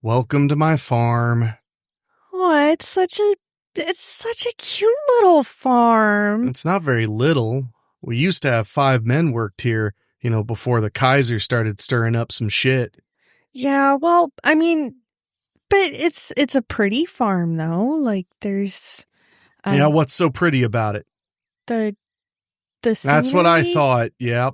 Welcome to my farm. Oh, it's such a cute little farm. It's not very little. We used to have 5 men worked here, before the Kaiser started stirring up some shit. Yeah, well, I mean, but it's a pretty farm though. Like there's Yeah, what's so pretty about it? the That's what I thought. Yep.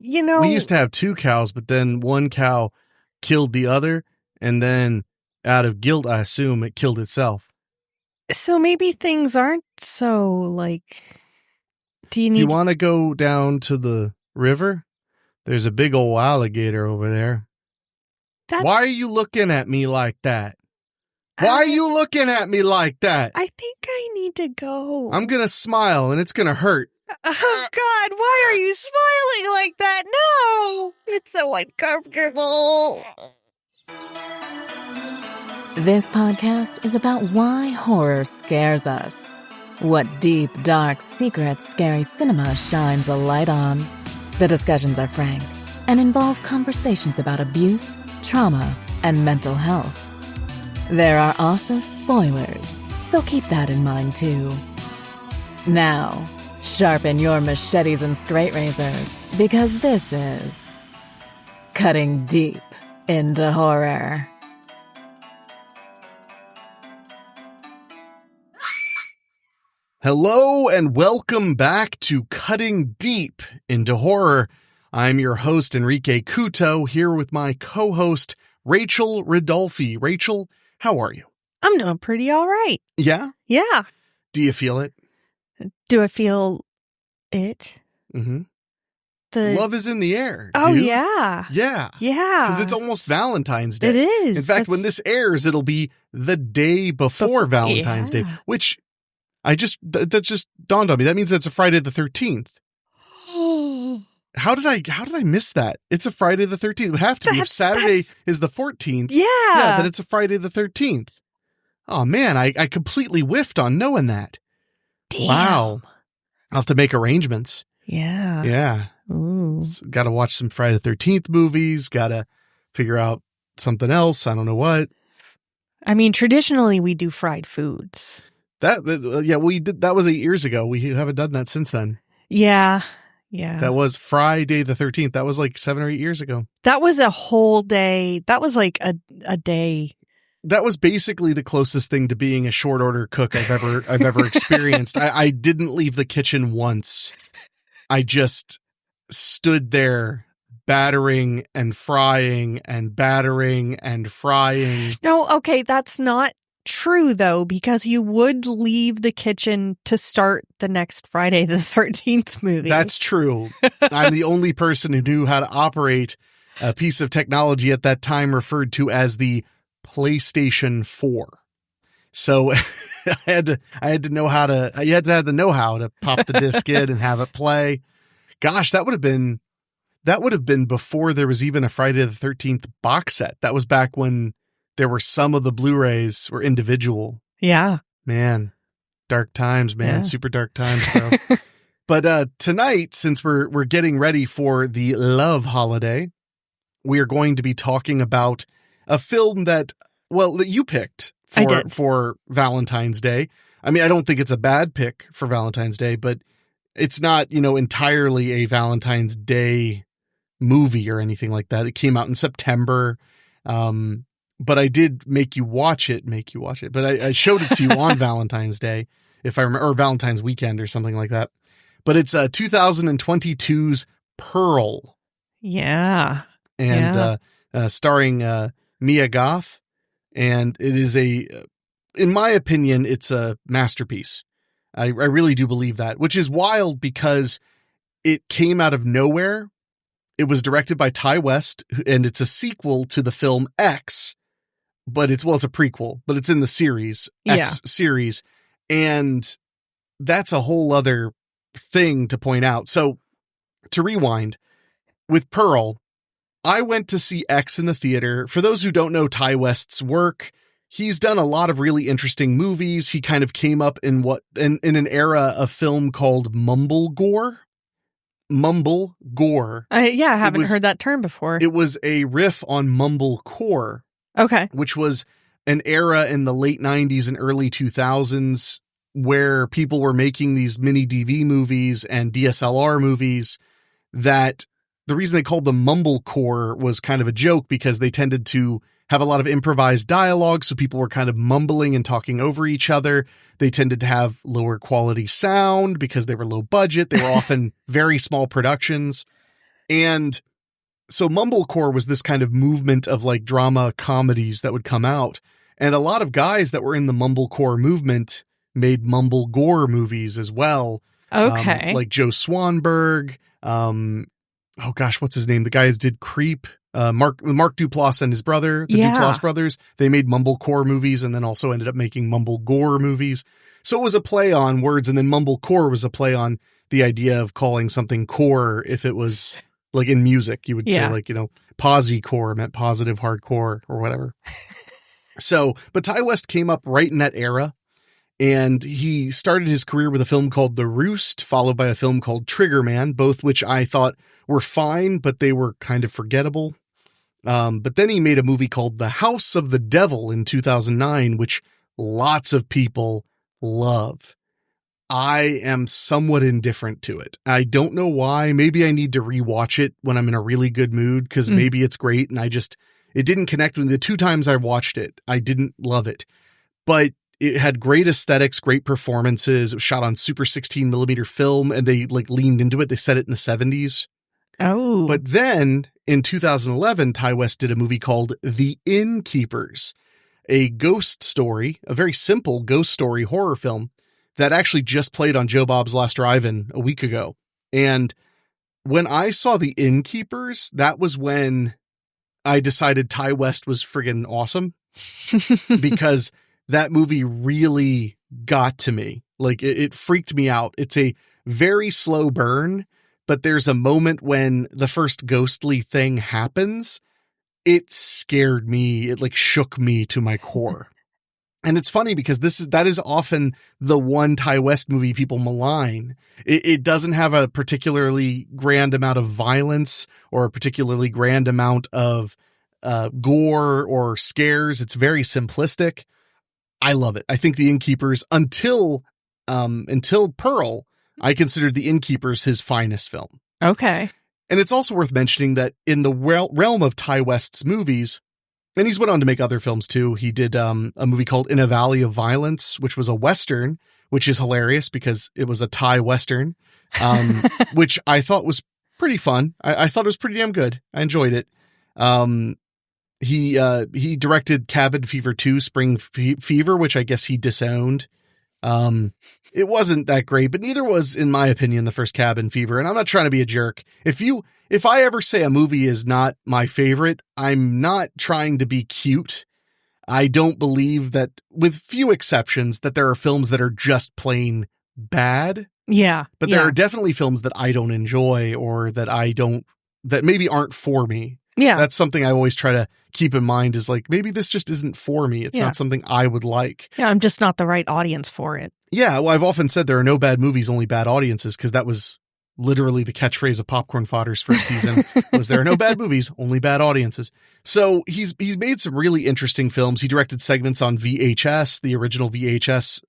We used to have 2 cows, but then one cow killed the other, and then out of guilt, I assume it killed itself. So maybe things aren't so like. Do you want to go down to the river? There's a big old alligator over there. Why are you looking at me like that? Why are you looking at me like that? I think I need to go. I'm going to smile and it's going to hurt. Oh, God, why are you smiling like that? No, it's so uncomfortable. This podcast is about why horror scares us. What deep, dark, secret, scary cinema shines a light on. The discussions are frank and involve conversations about abuse, trauma, and mental health. There are also spoilers, so keep that in mind too. Now, sharpen your machetes and straight razors, because this is Cutting Deep into Horror. Hello and welcome back to Cutting Deep into Horror. I'm your host, Enrique Couto, here with my co-host, Rachel Ridolfi. Rachel, how are you? I'm doing pretty all right. Yeah? Yeah. Do you feel it? Do I feel it? Mm-hmm. Love is in the air, Oh, dude. yeah. Yeah. Yeah. Because it's almost Valentine's Day. It is. In fact, when this airs, it'll be the day before Valentine's Day, which that just dawned on me. That means that's a Friday the 13th. How did I miss that? It's a Friday the 13th. It would have to be. If Saturday is the 14th. Yeah, then it's a Friday the 13th. Oh, man, I completely whiffed on knowing that. Damn. Wow. I'll have to make arrangements. Yeah. Yeah. Got to watch some Friday the 13th movies. Got to figure out something else. I don't know what. I mean, traditionally, we do fried foods. We did. That was 8 years ago. We haven't done that since then. Yeah. Yeah. That was Friday the 13th. That was like 7 or 8 years ago. That was a whole day. That was like a day. That was basically the closest thing to being a short order cook I've ever experienced. I didn't leave the kitchen once. I just stood there battering and frying and battering and frying. No, okay, that's not true though, because you would leave the kitchen to start the next Friday the 13th movie. That's true. I'm the only person who knew how to operate a piece of technology at that time referred to as the PlayStation 4. So I had to know how to, you had to have the know-how to pop the disc in and have it play. Gosh, that would have been before there was even a Friday the 13th box set. That was back when there were some of the Blu-rays were individual. Yeah. Man, dark times, man. Yeah. Super dark times, bro. But tonight, since we're getting ready for the love holiday, we are going to be talking about a film that you picked for Valentine's Day. I mean, I don't think it's a bad pick for Valentine's Day, but it's not, entirely a Valentine's Day movie or anything like that. It came out in September. But I did make you watch it, but I showed it to you on Valentine's Day, if I remember, or Valentine's weekend or something like that. But it's 2022's Pearl. Yeah. And starring Mia Goth. And it is in my opinion, it's a masterpiece. I really do believe that, which is wild because it came out of nowhere. It was directed by Ty West, and it's a sequel to the film X. But it's a prequel, but it's in the series, X series. And that's a whole other thing to point out. So to rewind, with Pearl, I went to see X in the theater. For those who don't know Ty West's work, he's done a lot of really interesting movies. He kind of came up in an era of film called Mumblegore. mumble gore. I haven't heard that term before. It was a riff on mumblecore. Okay. Which was an era in the late 90s and early 2000s where people were making these mini DV movies and DSLR movies that the reason they called them mumblecore was kind of a joke because they tended to have a lot of improvised dialogue. So people were kind of mumbling and talking over each other. They tended to have lower quality sound because they were low budget. They were often very small productions. And so mumblecore was this kind of movement of like drama comedies that would come out. And a lot of guys that were in the mumblecore movement made mumble gore movies as well. Okay. Like Joe Swanberg. Oh gosh, what's his name? The guy who did Creep. Mark Duplass and his brother, the Duplass brothers, they made mumblecore movies and then also ended up making mumble gore movies. So it was a play on words, and then mumblecore was a play on the idea of calling something core if it was like in music. You would say like, posi-core meant positive hardcore or whatever. So, but Ty West came up right in that era, and he started his career with a film called The Roost, followed by a film called Trigger Man, both which I thought were fine, but they were kind of forgettable. But then he made a movie called The House of the Devil in 2009, which lots of people love. I am somewhat indifferent to it. I don't know why. Maybe I need to rewatch it when I'm in a really good mood, because maybe it's great and it didn't connect with me. The 2 times I watched it, I didn't love it. But it had great aesthetics, great performances. It was shot on super 16 millimeter film, and they like leaned into it. They set it in the 70s. Oh. But then in 2011, Ty West did a movie called The Innkeepers, a ghost story, a very simple ghost story horror film that actually just played on Joe Bob's Last Drive-In a week ago. And when I saw The Innkeepers, that was when I decided Ty West was friggin' awesome, because that movie really got to me. Like it freaked me out. It's a very slow burn, but there's a moment when the first ghostly thing happens. It scared me. It like shook me to my core. And it's funny because that is often the one Ty West movie people malign. It doesn't have a particularly grand amount of violence or a particularly grand amount of gore or scares. It's very simplistic. I love it. I think The Innkeepers, until Pearl, I considered The Innkeepers his finest film. Okay. And it's also worth mentioning that in the realm of Ty West's movies, and he's went on to make other films too. He did a movie called In a Valley of Violence, which was a Western, which is hilarious because it was a Thai Western, which I thought was pretty fun. I thought it was pretty damn good. I enjoyed it. He directed Cabin Fever 2, Spring Fever, which I guess he disowned. It wasn't that great, but neither was, in my opinion, the first Cabin Fever. And I'm not trying to be a jerk. If I ever say a movie is not my favorite, I'm not trying to be cute. I don't believe that, with few exceptions, that there are films that are just plain bad. Yeah. But there are definitely films that I don't enjoy, or that maybe aren't for me. Yeah. That's something I always try to keep in mind, is like, maybe this just isn't for me. It's not something I would like. Yeah, I'm just not the right audience for it. Yeah, well, I've often said there are no bad movies, only bad audiences, because that was literally the catchphrase of Popcorn Fodder's first season, was there are no bad movies, only bad audiences. So he's made some really interesting films. He directed segments on VHS, the original VHS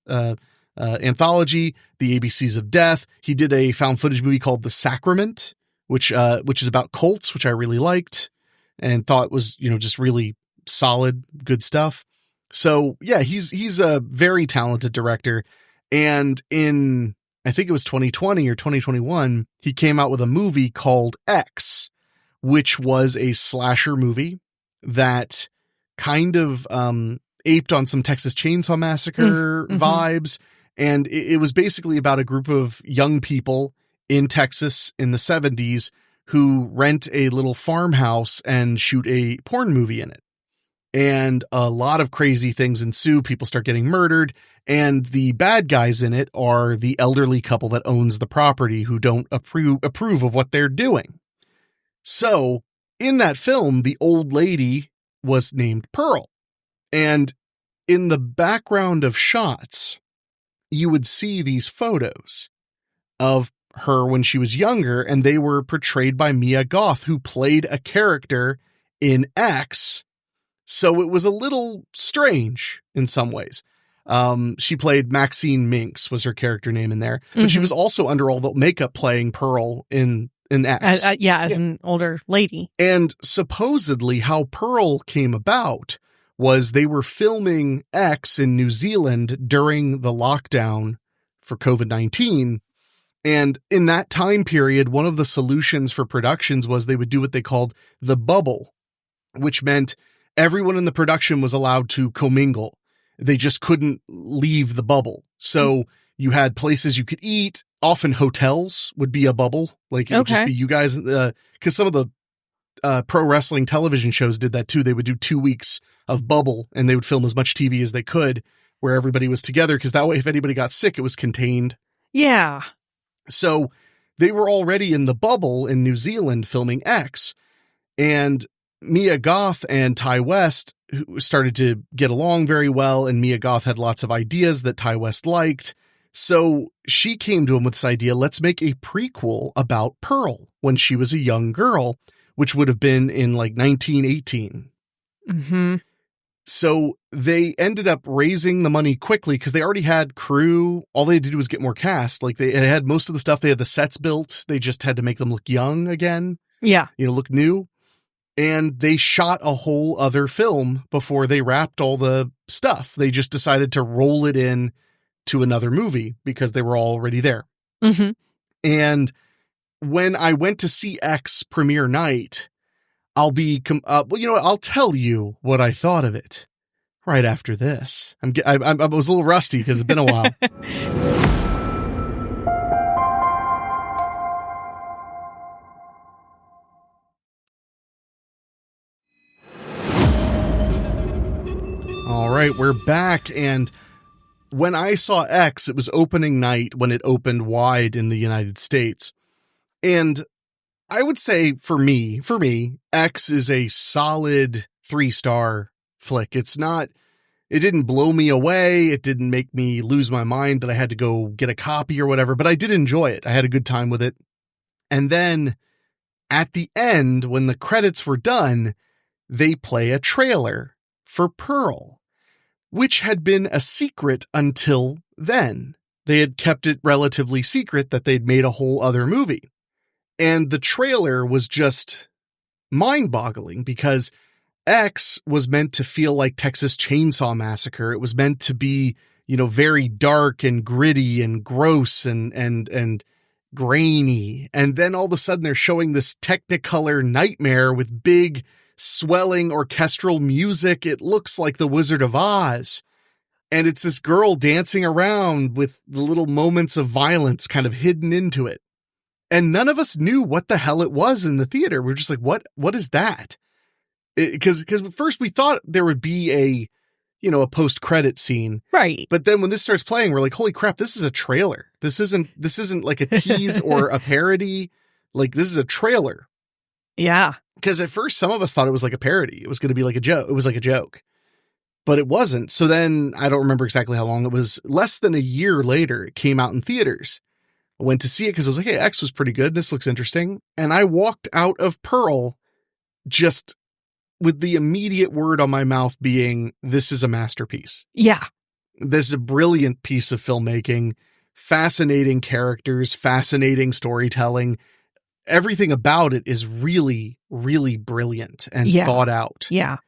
anthology, The ABCs of Death. He did a found footage movie called The Sacrament, which is about cults, which I really liked and thought was, just really solid, good stuff. So yeah, he's a very talented director. And in, I think it was 2020 or 2021, he came out with a movie called X, which was a slasher movie that kind of aped on some Texas Chainsaw Massacre vibes. And it was basically about a group of young people in Texas in the 70s who rent a little farmhouse and shoot a porn movie in it. And a lot of crazy things ensue. People start getting murdered. And the bad guys in it are the elderly couple that owns the property, who don't approve of what they're doing. So in that film, the old lady was named Pearl. And in the background of shots, you would see these photos of her when she was younger, and they were portrayed by Mia Goth, who played a character in X. So it was a little strange in some ways. She played Maxine Minx was her character name in there, but she was also under all the makeup playing Pearl in X. As an older lady. And supposedly how Pearl came about was they were filming X in New Zealand during the lockdown for COVID-19. And in that time period, one of the solutions for productions was they would do what they called the bubble, which meant everyone in the production was allowed to commingle. They just couldn't leave the bubble. So you had places you could eat. Often hotels would be a bubble. Like it would just be you guys, because some of the pro wrestling television shows did that too. They would do 2 weeks of bubble and they would film as much TV as they could where everybody was together. Because that way, if anybody got sick, it was contained. Yeah. So they were already in the bubble in New Zealand filming X. And Mia Goth and Ty West started to get along very well, and Mia Goth had lots of ideas that Ty West liked. So she came to him with this idea, let's make a prequel about Pearl when she was a young girl, which would have been in like 1918. So they ended up raising the money quickly because they already had crew. All they had to do was get more cast. Like they had most of the stuff. They had the sets built. They just had to make them look young again. Yeah. Look new. And they shot a whole other film before they wrapped all the stuff. They just decided to roll it in to another movie because they were already there. And when I went to see X premiere night, I'll tell you what I thought of it right after this. I was a little rusty because it's been a while. All right, we're back, and when I saw X, it was opening night when it opened wide in the United States. And I would say for me, X is a solid 3-star flick. It didn't blow me away. It didn't make me lose my mind that I had to go get a copy or whatever, but I did enjoy it. I had a good time with it. And then at the end, when the credits were done, they play a trailer for Pearl, which had been a secret until then. They had kept it relatively secret that they'd made a whole other movie. And the trailer was just mind-boggling because X was meant to feel like Texas Chainsaw Massacre. It was meant to be, very dark and gritty and gross and grainy. And then all of a sudden they're showing this Technicolor nightmare with big swelling orchestral music. It looks like the Wizard of Oz. And it's this girl dancing around with the little moments of violence kind of hidden into it. And none of us knew what the hell it was in the theater. We're just like, what is that? Because at first we thought there would be a post-credit scene. Right. But then when this starts playing, we're like, holy crap, this is a trailer. This isn't like a tease or a parody. Like, this is a trailer. Yeah. Because at first, some of us thought it was like a parody. It was going to be like a joke. It was like a joke. But it wasn't. So then, I don't remember exactly how long. It was less than a year later, it came out in theaters. I went to see it because I was like, hey, X was pretty good. This looks interesting. And I walked out of Pearl just with the immediate word on my mouth being, this is a masterpiece. Yeah. This is a brilliant piece of filmmaking, fascinating characters, fascinating storytelling. Everything about it is really, really brilliant and thought out. Yeah.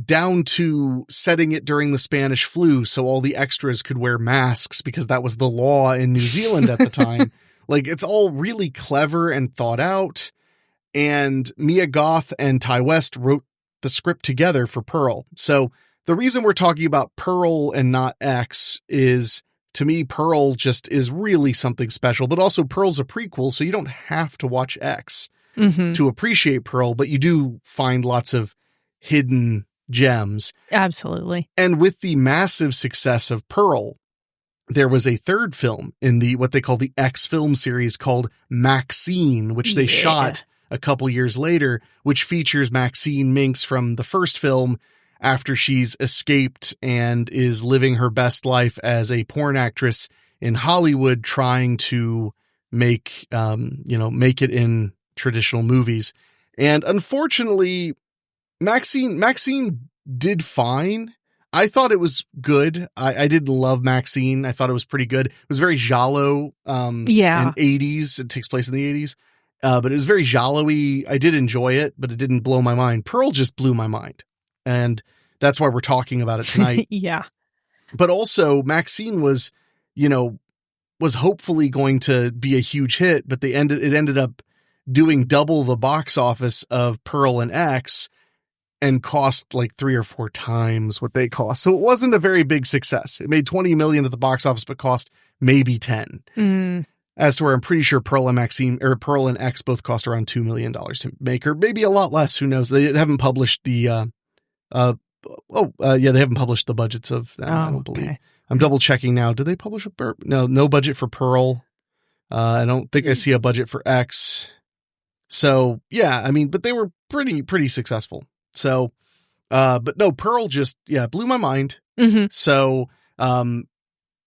Down to setting it during the Spanish flu so all the extras could wear masks because that was the law in New Zealand at the time. Like, it's all really clever and thought out. And Mia Goth and Ty West wrote the script together for Pearl. So the reason we're talking about Pearl and not X is, to me, Pearl just is really something special, but also Pearl's a prequel, so you don't have to watch X to appreciate Pearl, but you do find lots of hidden gems. Absolutely. And with the massive success of Pearl, there was a third film in what they call the X film series called Maxine, which they shot a couple years later, which features Maxine Minx from the first film after she's escaped and is living her best life as a porn actress in Hollywood, trying to make it in traditional movies. And unfortunately, Maxine did fine. I thought it was good. I did love Maxine. I thought it was pretty good. It was very giallo. In 80s. It takes place in the 80s. But it was very giallo-y. I did enjoy it, but it didn't blow my mind. Pearl just blew my mind. And that's why we're talking about it tonight. Yeah. But also Maxine was hopefully going to be a huge hit, but it ended up doing double the box office of Pearl and X and cost like 3 or 4 times what they cost. So it wasn't a very big success. It made 20 million at the box office, but cost maybe 10. As to where I'm pretty sure Pearl and X both cost around $2 million to make, or maybe a lot less. Who knows? They haven't published the, they haven't published the budgets of them. I don't believe. I'm double checking now. Did they publish no budget for Pearl? I don't think I see a budget for X. So yeah, I mean, but they were pretty successful. So, but no, Pearl just, blew my mind. So,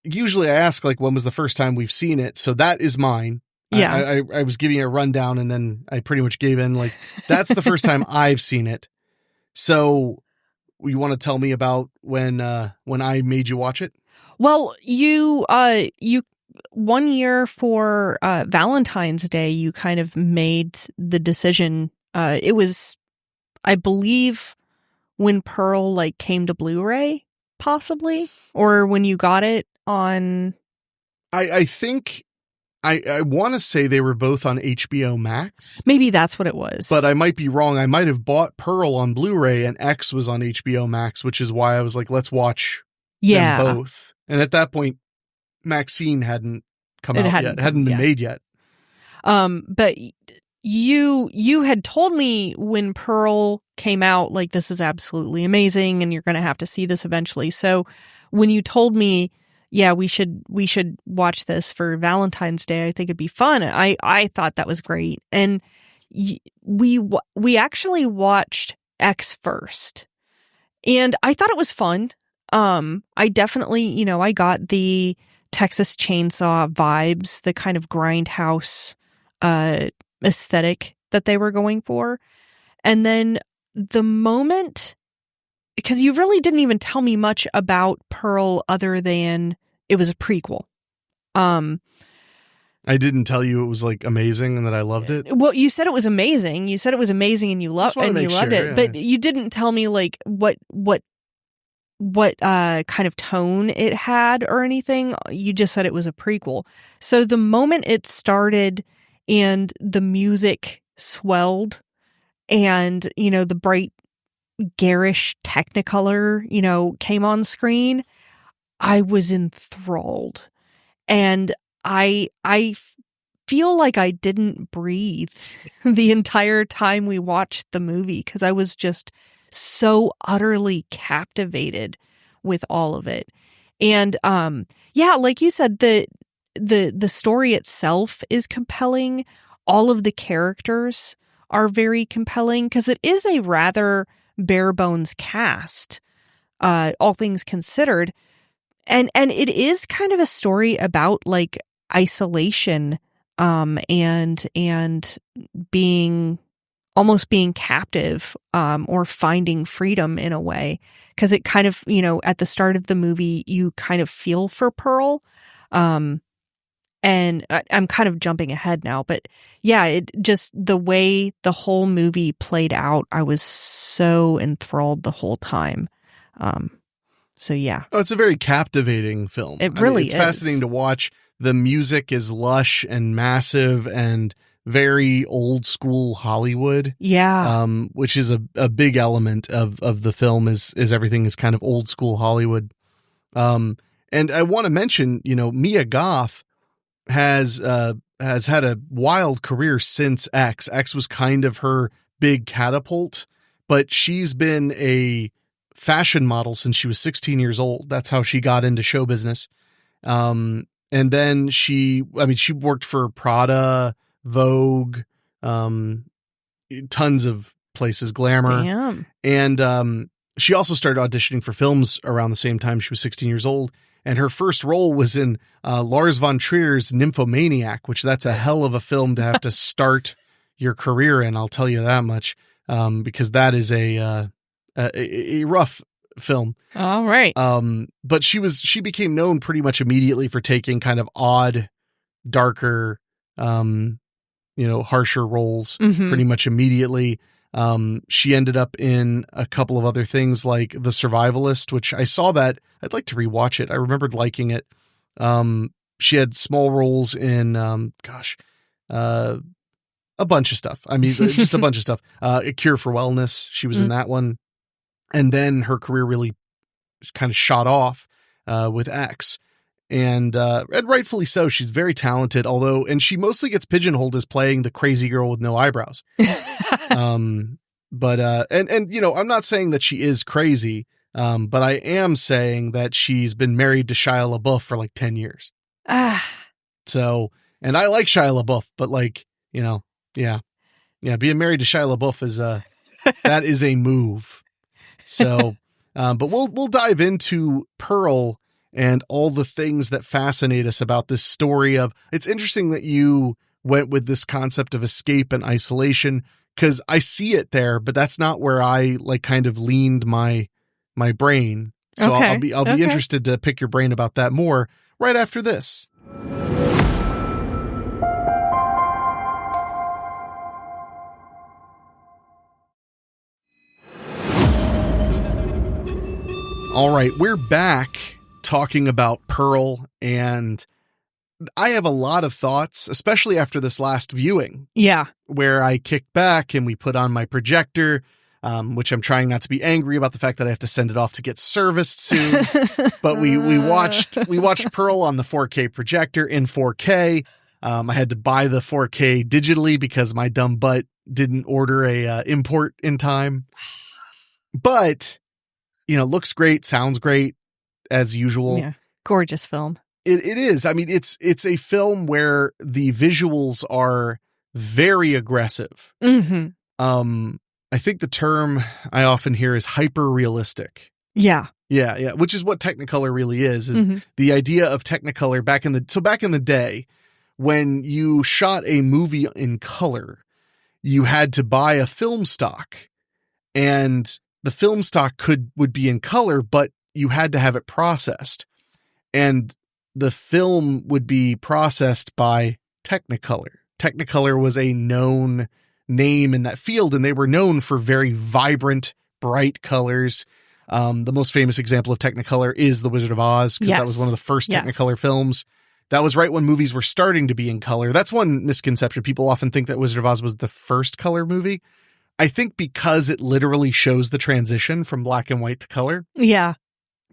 usually I ask like, when was the first time we've seen it? So that is mine. Yeah. I was giving a rundown and then I pretty much gave in, like, that's the first time I've seen it. So you want to tell me about when I made you watch it? Well, you 1 year for Valentine's Day, you kind of made the decision. It was, I believe, when Pearl like came to Blu-ray, possibly, or when you got it on. I think I want to say they were both on HBO Max. Maybe that's what it was. But I might be wrong. I might have bought Pearl on Blu-ray and X was on HBO Max, which is why I was like, let's watch them both. And at that point, Maxine hadn't come out yet. It hadn't been made yet. But you had told me when Pearl came out, like, this is absolutely amazing and you're going to have to see this eventually. So when you told me, we should watch this for Valentine's Day, I think it'd be fun. I thought that was great. And we actually watched X first. And I thought it was fun. I definitely, I got the Texas Chainsaw vibes, the kind of grindhouse aesthetic that they were going for. And then the moment, because you really didn't even tell me much about Pearl other than it was a prequel. I didn't tell you it was like amazing and that I loved it. Well, you said it was amazing. You said it was amazing and you loved it. Yeah. But you didn't tell me like what kind of tone it had or anything. You just said it was a prequel. So the moment it started and the music swelled and, the bright garish Technicolor, came on screen, I was enthralled. And I feel like I didn't breathe the entire time we watched the movie because I was just so utterly captivated with all of it. And like you said, the story itself is compelling. All of the characters are very compelling because it is a rather bare bones cast, all things considered. And it is kind of a story about like isolation and being almost being captive or finding freedom in a way, because it kind of, at the start of the movie you kind of feel for Pearl, and I'm kind of jumping ahead now, but it just, the way the whole movie played out, I was so enthralled the whole time. It's a very captivating film. It really is. It's fascinating to watch. The music is lush and massive and very old school Hollywood. Yeah. Which is a big element of the film is everything is kind of old school Hollywood. And I want to mention, Mia Goth has had a wild career since X. X was kind of her big catapult, but she's been a fashion model since she was 16 years old. That's how she got into show business. And then she worked for Prada, Vogue, tons of places, Glamour. Damn. And she also started auditioning for films around the same time. She was 16 years old. And her first role was in Lars von Trier's Nymphomaniac, which that's a hell of a film to have to start your career in. I'll tell you that much, because that is a rough film. All right. But she became known pretty much immediately for taking kind of odd, darker, harsher roles pretty much immediately. She ended up in a couple of other things like The Survivalist, which I saw that. I'd like to rewatch it. I remembered liking it. She had small roles in, a bunch of stuff. I mean, just a bunch of stuff. A Cure for Wellness. She was in that one. And then her career really kind of shot off, with X. And rightfully so. She's very talented, and she mostly gets pigeonholed as playing the crazy girl with no eyebrows. I'm not saying that she is crazy, but I am saying that she's been married to Shia LaBeouf for like 10 years. So, and I like Shia LaBeouf, but being married to Shia LaBeouf is that is a move. So, but we'll dive into Pearl and all the things that fascinate us about this story of, it's interesting that you went with this concept of escape and isolation, because I see it there, but that's not where I kind of leaned my brain. So Okay. I'll be interested to pick your brain about that more right after this. All right, we're back talking about Pearl, and I have a lot of thoughts, especially after this last viewing. Yeah. Where I kicked back and we put on my projector, which I'm trying not to be angry about the fact that I have to send it off to get serviced soon. But we watched Pearl on the 4K projector in 4K. I had to buy the 4K digitally because my dumb butt didn't order a import in time. But looks great, sounds great as usual. Yeah. Gorgeous film. It is. I mean, it's a film where the visuals are very aggressive. Mm-hmm. I think the term I often hear is hyper realistic. Yeah. Yeah. Which is what Technicolor really is the idea of Technicolor back in the day when you shot a movie in color, you had to buy a film stock, and the film stock would be in color, but you had to have it processed, and the film would be processed by Technicolor. Technicolor was a known name in that field, and they were known for very vibrant, bright colors. The most famous example of Technicolor is The Wizard of Oz, because that was one of the first Technicolor films. That was right when movies were starting to be in color. That's one misconception. People often think that Wizard of Oz was the first color movie. I think because it literally shows the transition from black and white to color. Yeah.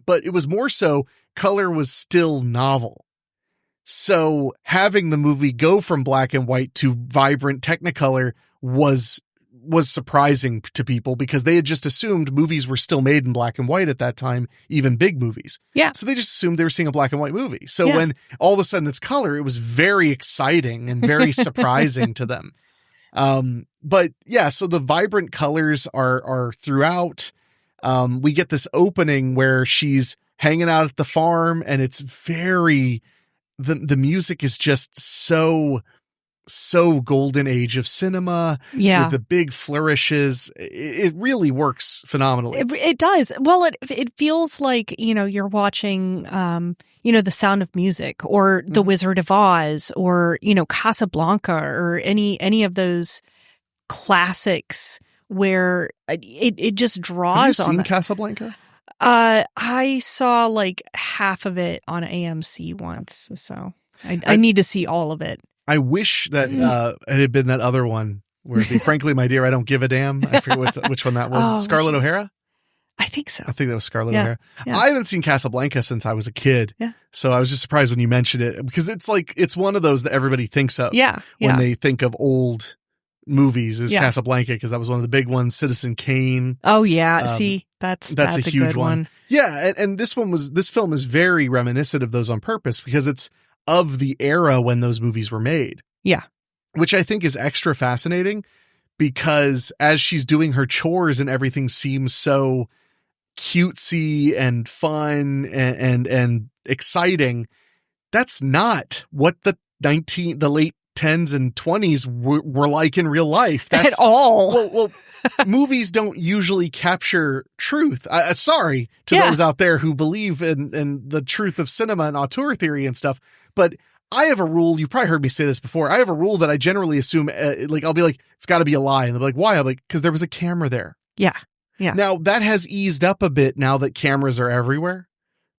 But it was more so color was still novel. So having the movie go from black and white to vibrant Technicolor was surprising to people, because they had just assumed movies were still made in black and white at that time, even big movies. Yeah. So they just assumed they were seeing a black and white movie. So when all of a sudden it's color, it was very exciting and very surprising to them. But yeah, so the vibrant colors are throughout. We get this opening where she's hanging out at the farm, and it's very, the music is just so golden age of cinema. Yeah. With the big flourishes. It really works phenomenally. It does. Well, it feels like, you're watching, The Sound of Music, or The Wizard of Oz, or, Casablanca, or any of those classics where it just draws on. Have you seen Casablanca? I saw like half of it on AMC once, so I need to see all of it. I wish that it had been that other one where it'd be Frankly, My Dear, I Don't Give a Damn. I forget which one that was. Scarlett O'Hara? I think so. I think that was Scarlett O'Hara. Yeah. I haven't seen Casablanca since I was a kid. Yeah. So I was just surprised when you mentioned it, because it's one of those that everybody thinks of when they think of old movies is Casablanca, because that was one of the big ones. Citizen Kane. Oh yeah. See, that's a huge good one. Yeah. And this film is very reminiscent of those on purpose, because it's of the era when those movies were made. Yeah. Which I think is extra fascinating, because as she's doing her chores and everything seems so cutesy and fun and exciting. That's not what the late 10s and 20s were like in real life. That's at all. Well, movies don't usually capture truth. Sorry to those out there who believe in the truth of cinema and auteur theory and stuff. But I have a rule. You've probably heard me say this before. I have a rule that I generally assume, I'll be like, it's got to be a lie. And they'll be like, why? I'm like, because there was a camera there. Yeah. Yeah. Now that has eased up a bit now that cameras are everywhere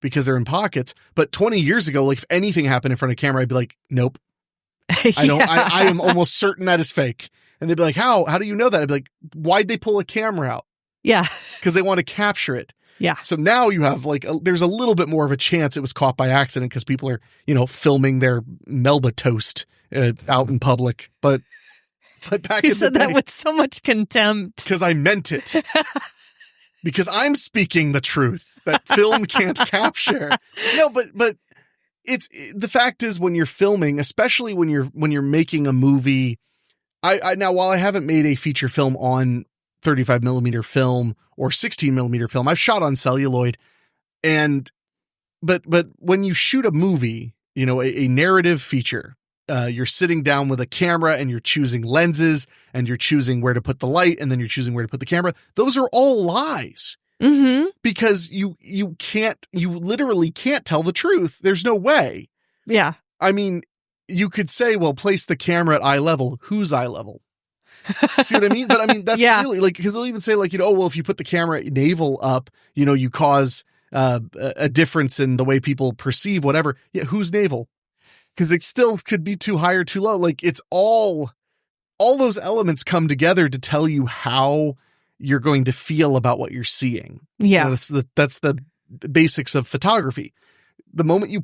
because they're in pockets. But 20 years ago, like if anything happened in front of camera, I'd be like, nope. I am almost certain that is fake. And they'd be like, how do you know that? I'd be like, why'd they pull a camera out? Yeah. Because they want to capture it. Yeah. So now you have there's a little bit more of a chance it was caught by accident because people are, filming their Melba toast out in public. But back in the day. You said that with so much contempt. Because I meant it. Because I'm speaking the truth that film can't capture. No, but it's the fact is when you're filming, especially when you're making a movie. I now, while I haven't made a feature film on 35 millimeter film or 16 millimeter film, I've shot on celluloid, but when you shoot a movie, a narrative feature, you're sitting down with a camera and you're choosing lenses and you're choosing where to put the light and then you're choosing where to put the camera. Those are all lies. Mm-hmm. Because you literally can't tell the truth. There's no way. Yeah. I mean, you could say, well, place the camera at eye level. Whose eye level? See what I mean? But I mean, that's really because they'll even say well, if you put the camera at navel up, you cause a difference in the way people perceive whatever. Yeah. Whose navel? Because it still could be too high or too low. Like it's all those elements come together to tell you how you're going to feel about what you're seeing. Yeah. That's the basics of photography. The moment you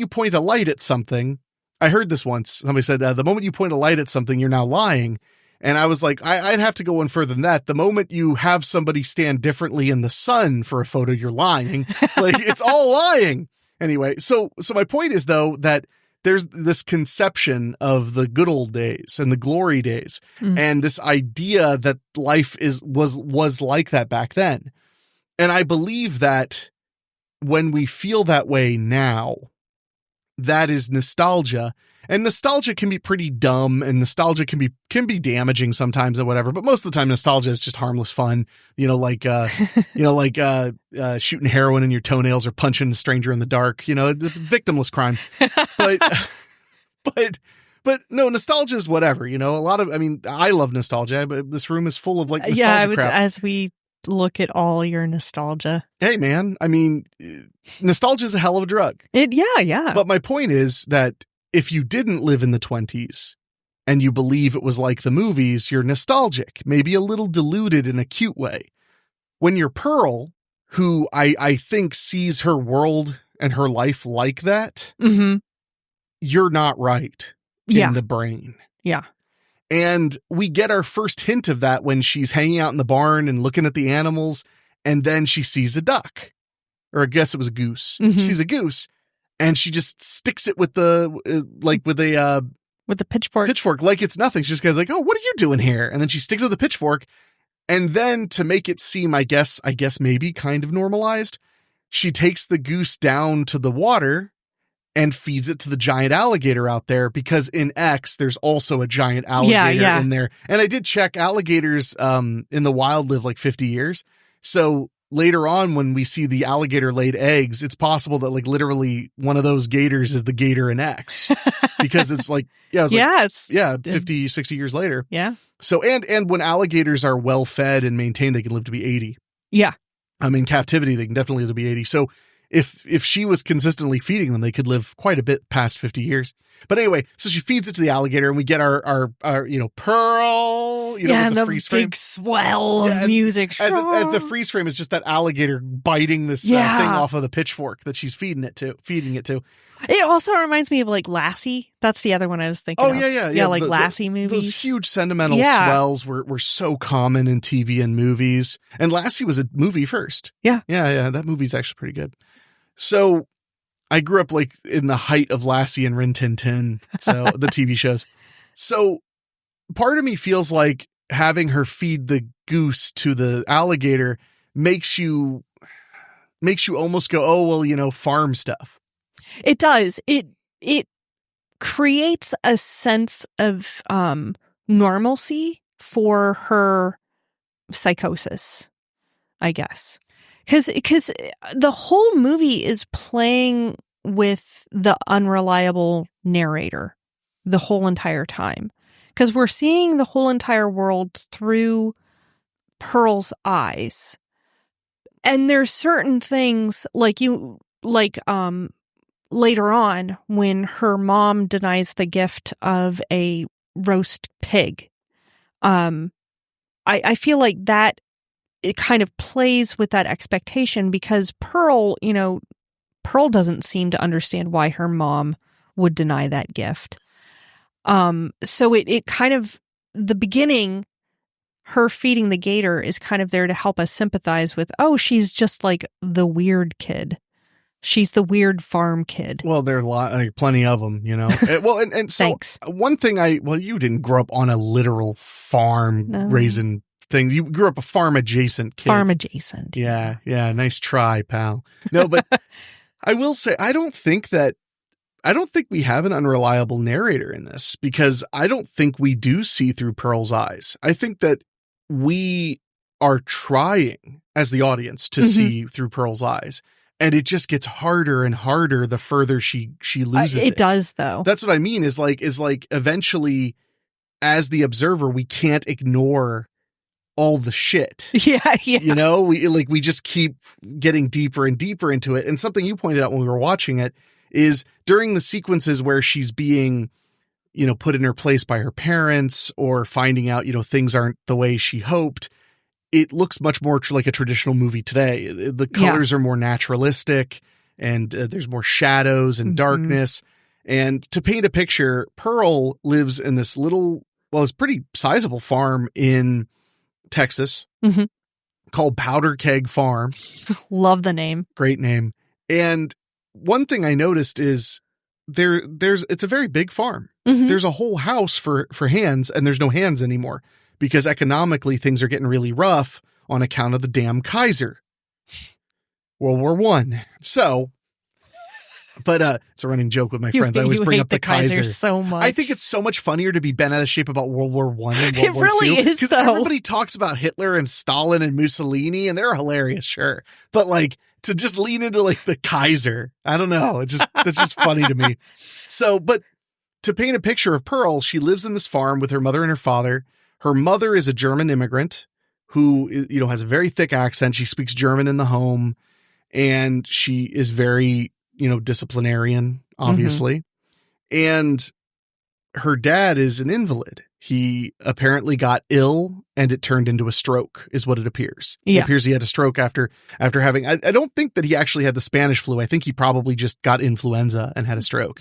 point a light at something, I heard this once. Somebody said, the moment you point a light at something, you're now lying. And I was like, I'd have to go one further than that. The moment you have somebody stand differently in the sun for a photo, you're lying. Like it's all lying. Anyway, so my point is though, that there's this conception of the good old days and the glory days and this idea that life was like that back then. And I believe that when we feel that way now, that is nostalgia, and nostalgia can be pretty dumb and nostalgia can be damaging sometimes or whatever. But most of the time nostalgia is just harmless fun, like shooting heroin in your toenails or punching a stranger in the dark, the victimless crime. But no, nostalgia is whatever, I love nostalgia, but this room is full of nostalgia crap. As we look at all your nostalgia. Hey man, nostalgia is a hell of a drug. Yeah. But my point is that if you didn't live in the 20s and you believe it was like the movies, you're nostalgic, maybe a little diluted in a cute way. When you're Pearl, who I think sees her world and her life like that, you're not right in the brain. Yeah. And we get our first hint of that when she's hanging out in the barn and looking at the animals, and then she sees a duck. Or I guess it was a goose. She sees a goose, and she just sticks it with with a pitchfork, like it's nothing. She just goes like, "Oh, what are you doing here?" And then she sticks it with a pitchfork, and then to make it seem, I guess maybe kind of normalized, she takes the goose down to the water and feeds it to the giant alligator out there, because in X there's also a giant alligator in there. And I did check, alligators in the wild live like 50 years. So later on, when we see the alligator laid eggs, it's possible that literally one of those gators is the gator in X, because it's 50, 60 years later. Yeah. So, and when alligators are well fed and maintained, they can live to be 80. Yeah. In captivity, they can definitely live to be 80. So if she was consistently feeding them, they could live quite a bit past 50 years. But anyway, so she feeds it to the alligator, and we get our Pearl, with the freeze frame. Big swell of music. As the freeze frame is just that alligator biting this thing off of the pitchfork that she's feeding it to. It also reminds me of Lassie. That's the other one I was thinking of. Yeah, Lassie movies. Those huge sentimental swells were so common in TV and movies. And Lassie was a movie first. Yeah. Yeah. That movie's actually pretty good. So I grew up in the height of Lassie and Rin Tin Tin, so the TV shows. So part of me feels like having her feed the goose to the alligator makes you makes you almost go, oh, well, farm stuff. It does. It creates a sense of normalcy for her psychosis, I guess. Because the whole movie is playing with the unreliable narrator the whole entire time. Because we're seeing the whole entire world through Pearl's eyes. And there's certain things later on when her mom denies the gift of a roast pig. I feel like that it kind of plays with that expectation because Pearl doesn't seem to understand why her mom would deny that gift. So it kind of, the beginning, her feeding the gator is kind of there to help us sympathize with, oh, she's just like the weird kid. She's the weird farm kid. Well, there are plenty of them, and so Thanks. One thing you didn't grow up on a literal farm raising thing. You grew up a farm adjacent kid. Farm adjacent. Yeah. Nice try, pal. No, but I will say, I don't think we have an unreliable narrator in this because I don't think we do see through Pearl's eyes. I think that we are trying as the audience to see through Pearl's eyes. And it just gets harder and harder the further she loses it. It does, though. That's what I mean is like eventually as the observer, we can't ignore all the shit. Yeah. We just keep getting deeper and deeper into it. And something you pointed out when we were watching it is during the sequences where she's being, put in her place by her parents or finding out, things aren't the way she hoped. It looks much more like a traditional movie today. The colors are more naturalistic and there's more shadows and darkness. And to paint a picture, Pearl lives in this it's pretty sizable farm in Texas called Powder Keg Farm. Love the name. Great name. And one thing I noticed is it's a very big farm. There's a whole house for hands and there's no hands anymore because economically things are getting really rough on account of the damn Kaiser. World War I. So, but it's a running joke with my friends. I always bring up the Kaiser so much. I think it's so much funnier to be bent out of shape about World War I and World It War really II. is, Because though. everybody talks about Hitler and Stalin and Mussolini, and they're hilarious, sure. But to just lean into the Kaiser, I don't know. That's just funny to me. So, but to paint a picture of Pearl, she lives in this farm with her mother and her father. Her mother is a German immigrant who, has a very thick accent. She speaks German in the home, and she is very, disciplinarian, obviously. And her dad is an invalid. He apparently got ill and it turned into a stroke is what it appears. Yeah. It appears he had a stroke after having, I don't think that he actually had the Spanish flu. I think he probably just got influenza and had a stroke.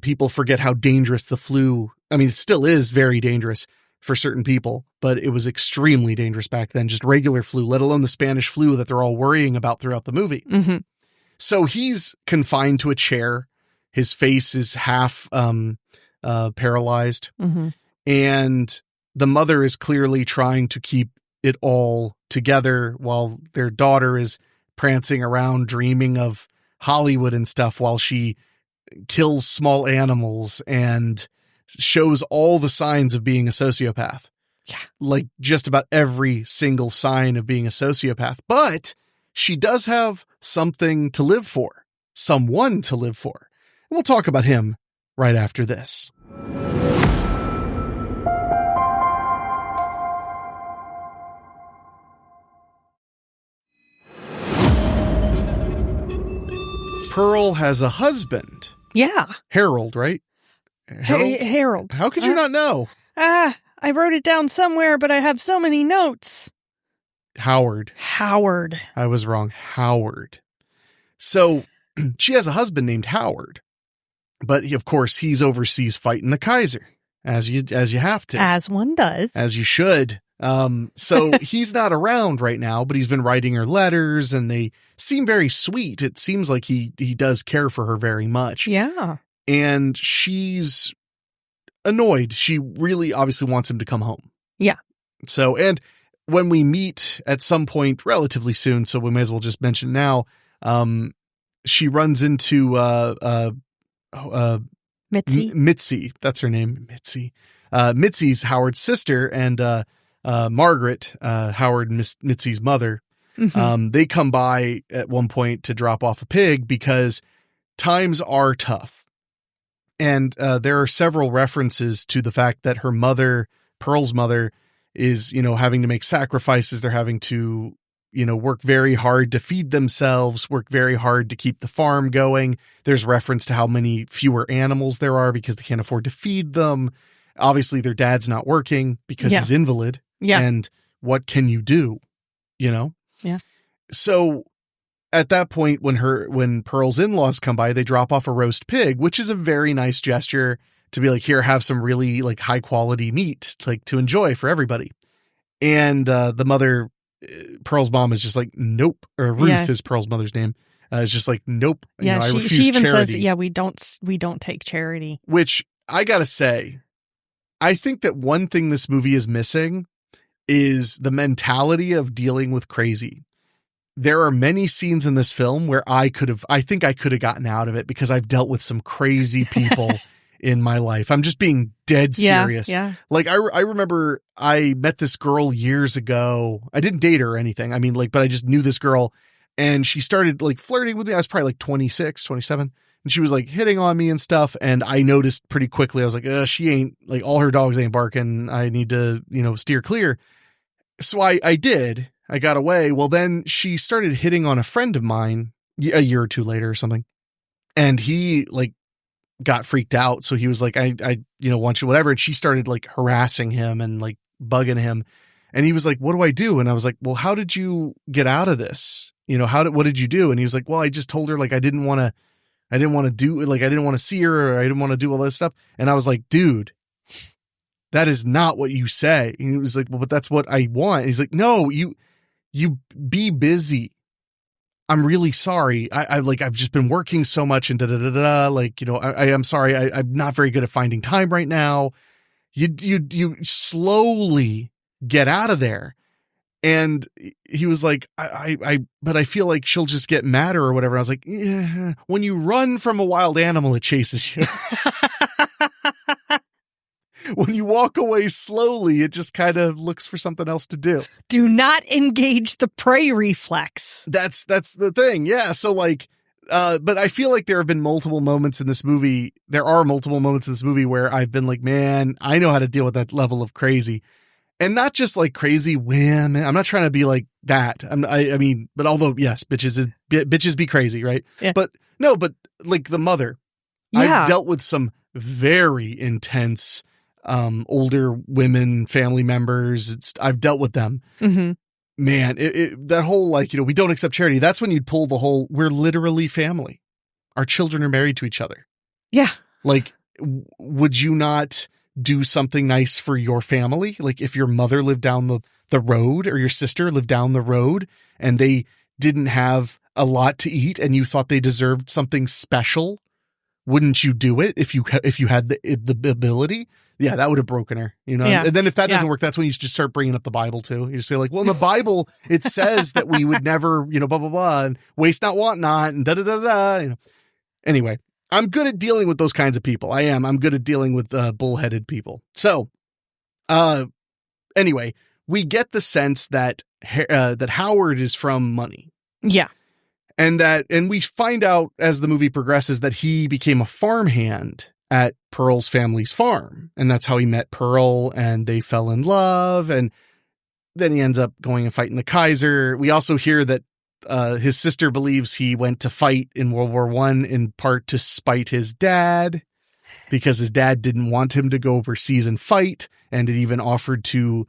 People forget how dangerous the flu. I mean, it still is very dangerous for certain people, but it was extremely dangerous back then. Just regular flu, let alone the Spanish flu that they're all worrying about throughout the movie. So he's confined to a chair. His face is half paralyzed. And the mother is clearly trying to keep it all together while their daughter is prancing around dreaming of Hollywood and stuff while she kills small animals and shows all the signs of being a sociopath. Yeah. Just about every single sign of being a sociopath. But she does have something to live for, someone to live for. And we'll talk about him right after this. Pearl has a husband. Yeah. Harold, right? Harold. How could you not know? I wrote it down somewhere, but I have so many notes. Howard. I was wrong. Howard. So she has a husband named Howard, but of course he's overseas fighting the Kaiser, as you have to, as one does, as you should. So he's not around right now, but he's been writing her letters, and they seem very sweet. It seems like he does care for her very much. Yeah, and she's annoyed. She really obviously wants him to come home. Yeah. So, and when we meet at some point relatively soon, so we may as well just mention now, she runs into Mitzi. That's her name, Mitzi. Mitzi's Howard's sister, and Margaret, Howard and Mitzi's mother. Mm-hmm. They come by at one point to drop off a pig because times are tough. And there are several references to the fact that her mother, Pearl's mother, is, having to make sacrifices. They're having to, work very hard to feed themselves, work very hard to keep the farm going. There's reference to how many fewer animals there are because they can't afford to feed them. Obviously, their dad's not working because he's invalid. Yeah. And what can you do? Yeah. So at that point, when Pearl's in-laws come by, they drop off a roast pig, which is a very nice gesture to be like, here, have some really like high quality meat, like to enjoy for everybody. And the mother, Pearl's mom, is just like, nope. Or Ruth is Pearl's mother's name. Is just like, nope. Yeah, I refuse she even charity. says, we don't take charity. Which I gotta say, I think that one thing this movie is missing is the mentality of dealing with crazy. There are many scenes in this film where I think I could have gotten out of it because I've dealt with some crazy people in my life. I'm just being dead serious. Yeah. Like I remember I met this girl years ago. I didn't date her or anything. I mean, but I just knew this girl, and she started like flirting with me. I was probably like 26, 27. And she was like hitting on me and stuff. And I noticed pretty quickly, I was like, she ain't, like, all her dogs ain't barking. I need to, steer clear. So I did. I got away. Well, then she started hitting on a friend of mine a year or two later or something. And he like got freaked out. So he was like, I want you, whatever. And she started like harassing him and like bugging him. And he was like, what do I do? And I was like, well, how did you get out of this? What did you do? And he was like, well, I just told her like, I didn't want to see her, or I didn't want to do all this stuff. And I was like, dude, that is not what you say. And he was like, well, but that's what I want. And he's like, no, you be busy. I'm really sorry. I've just been working so much and I'm sorry. I'm not very good at finding time right now. You slowly get out of there. And he was like, but I feel like she'll just get madder or whatever. I was like, yeah, when you run from a wild animal, it chases you. When you walk away slowly, it just kind of looks for something else to do. Do not engage the prey reflex. That's the thing. Yeah. So like, but I feel like there have been multiple moments in this movie. There are multiple moments in this movie where I've been like, man, I know how to deal with that level of crazy. And not just like crazy women. I'm not trying to be like that. I mean, but although, yes, bitches be crazy, right? Yeah. But no, but like the mother. Yeah. I've dealt with some very intense older women, family members. I've dealt with them. Mm-hmm. Man, that whole like, we don't accept charity. That's when you'd pull the whole, we're literally family. Our children are married to each other. Yeah. Like, would you not do something nice for your family? Like if your mother lived down the road, or your sister lived down the road, and they didn't have a lot to eat and you thought they deserved something special, wouldn't you do it if you had the ability? Yeah, that would have broken her, Yeah. And then if that doesn't work, that's when you just start bringing up the Bible too. You just say like, well, in the Bible, it says that we would never, blah, blah, blah, and waste not, want not, and da, da, da, da, Anyway, I'm good at dealing with those kinds of people. I'm good at dealing with bullheaded people. So, anyway, we get the sense that Howard is from money. Yeah. And we find out as the movie progresses that he became a farmhand at Pearl's family's farm. And that's how he met Pearl, and they fell in love. And then he ends up going and fighting the Kaiser. We also hear that his sister believes he went to fight in World War I in part to spite his dad, because his dad didn't want him to go overseas and fight, and it even offered to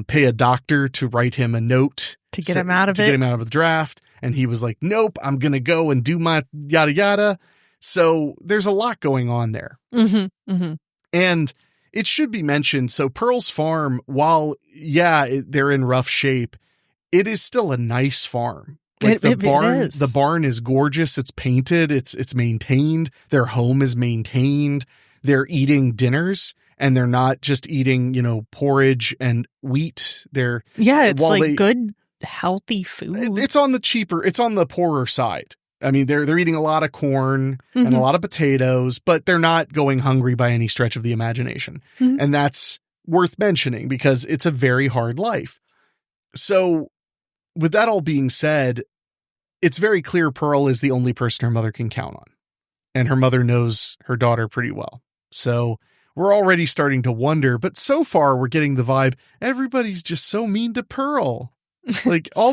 pay a doctor to write him a note to get him out of the draft. And he was like, nope, I'm going to go and do my yada yada. So there's a lot going on there. Mm-hmm, mm-hmm. And it should be mentioned. So Pearl's farm, while they're in rough shape, it is still a nice farm. Like the barn is gorgeous. It's painted. It's maintained. Their home is maintained. They're eating dinners. and they're not just eating, porridge and wheat. It's like good, healthy food. It's on the poorer side. I mean, they're eating a lot of corn and a lot of potatoes, but they're not going hungry by any stretch of the imagination. And that's worth mentioning because it's a very hard life. So with that all being said, it's very clear Pearl is the only person her mother can count on. And her mother knows her daughter pretty well. So we're already starting to wonder, but so far we're getting the vibe everybody's just so mean to Pearl. Like all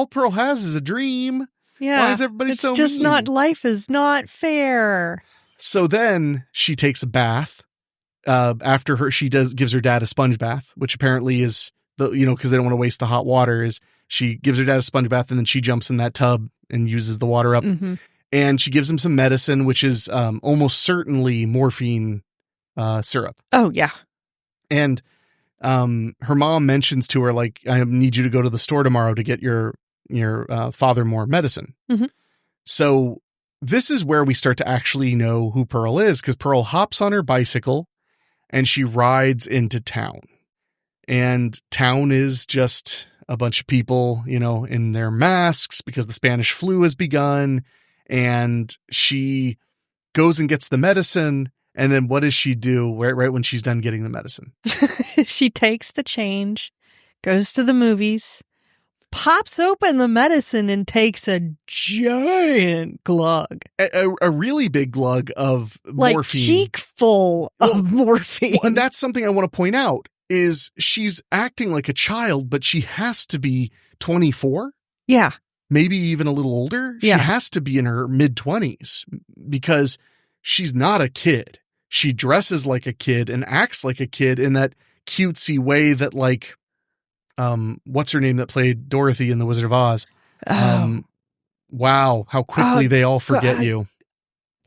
Pearl has is a dream. Yeah. Why is everybody so mean? It's just not, life is not fair. So then she takes a bath. After she gives her dad a sponge bath, which apparently is because they don't want to waste the hot water, is she gives her dad a sponge bath and then she jumps in that tub and uses the water up. And she gives him some medicine, which is almost certainly morphine syrup. Oh, yeah. And her mom mentions to her, like, I need you to go to the store tomorrow to get your father more medicine. So this is where we start to actually know who Pearl is, because Pearl hops on her bicycle and she rides into town. And town is just a bunch of people, in their masks because the Spanish flu has begun. And she goes and gets the medicine. And then what does she do right when she's done getting the medicine? She takes the change, goes to the movies, pops open the medicine and takes a giant glug. A really big glug of morphine. Like cheek full of morphine. Well, and that's something I want to point out is she's acting like a child, but she has to be 24. Yeah. Maybe even a little older. Yeah. She has to be in her mid-20s because she's not a kid. She dresses like a kid and acts like a kid in that cutesy way that, like, what's her name that played Dorothy in The Wizard of Oz? Wow, how quickly they all forget God. you.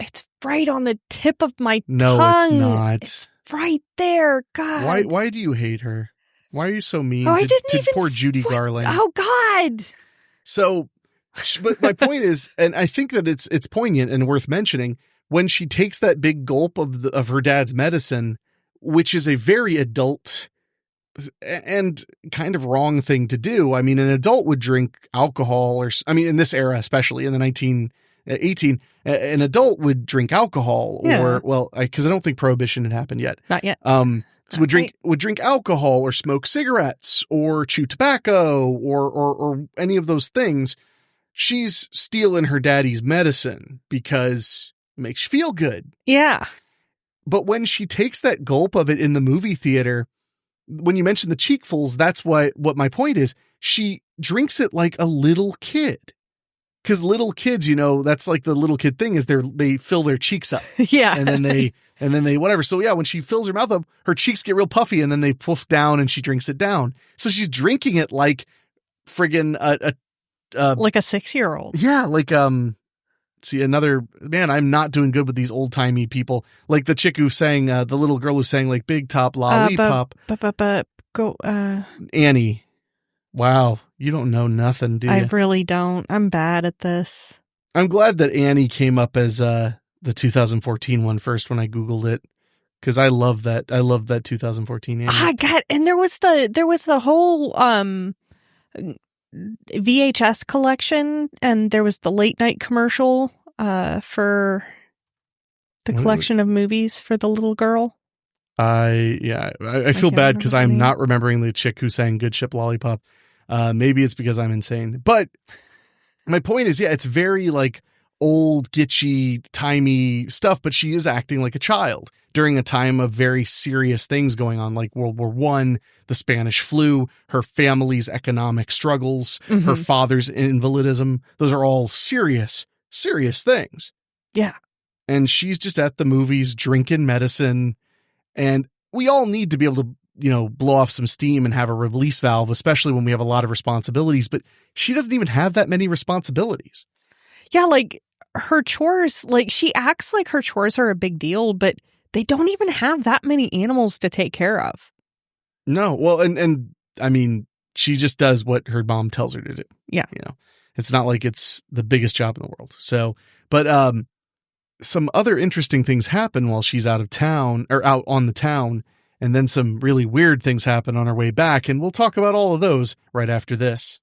It's right on the tip of my tongue. No, it's not. It's right there. God. Why do you hate her? Why are you so mean I didn't to even poor Judy Garland? Oh, God. So, but my point is, and I think that it's poignant and worth mentioning, when she takes that big gulp of her dad's medicine, which is a very adult and kind of wrong thing to do. I mean, an adult would drink alcohol in this era, especially in the 1918, an adult would drink alcohol because I don't think prohibition had happened yet. Not yet. So would drink alcohol or smoke cigarettes or chew tobacco or any of those things. She's stealing her daddy's medicine because it makes you feel good. Yeah. But when she takes that gulp of it in the movie theater, when you mention the cheekfuls, that's what my point is. She drinks it like a little kid. Because little kids, that's like the little kid thing is they fill their cheeks up. Yeah. And then they whatever. So yeah, when she fills her mouth up, her cheeks get real puffy and then they poof down and she drinks it down. So she's drinking it like friggin' like a 6-year-old. Yeah. Like, see another, man, I'm not doing good with these old timey people. Like the chick who sang, the little girl who sang like Big Top Lollipop. Annie. Wow. You don't know nothing, do you? I really don't. I'm bad at this. I'm glad that Annie came up as the 2014 one first when I Googled it. Because I love that. I love that 2014 Annie. Ah, God. And there was the whole VHS collection, and there was the late night commercial for the collection of movies for the little girl. I feel bad because I'm not remembering the chick who sang Good Ship Lollipop. Maybe it's because I'm insane. But my point is, it's very like old, gitchy, timey stuff, but she is acting like a child during a time of very serious things going on, like World War I, the Spanish flu, her family's economic struggles, her father's invalidism. Those are all serious, serious things. Yeah. And she's just at the movies drinking medicine. And we all need to be able to, blow off some steam and have a release valve, especially when we have a lot of responsibilities. But she doesn't even have that many responsibilities. Yeah, like her chores, like she acts like her chores are a big deal, but they don't even have that many animals to take care of. No, well, and I mean, she just does what her mom tells her to do. Yeah. It's not like it's the biggest job in the world. So, but some other interesting things happen while she's out of town or out on the town. And then some really weird things happen on our way back. And we'll talk about all of those right after this.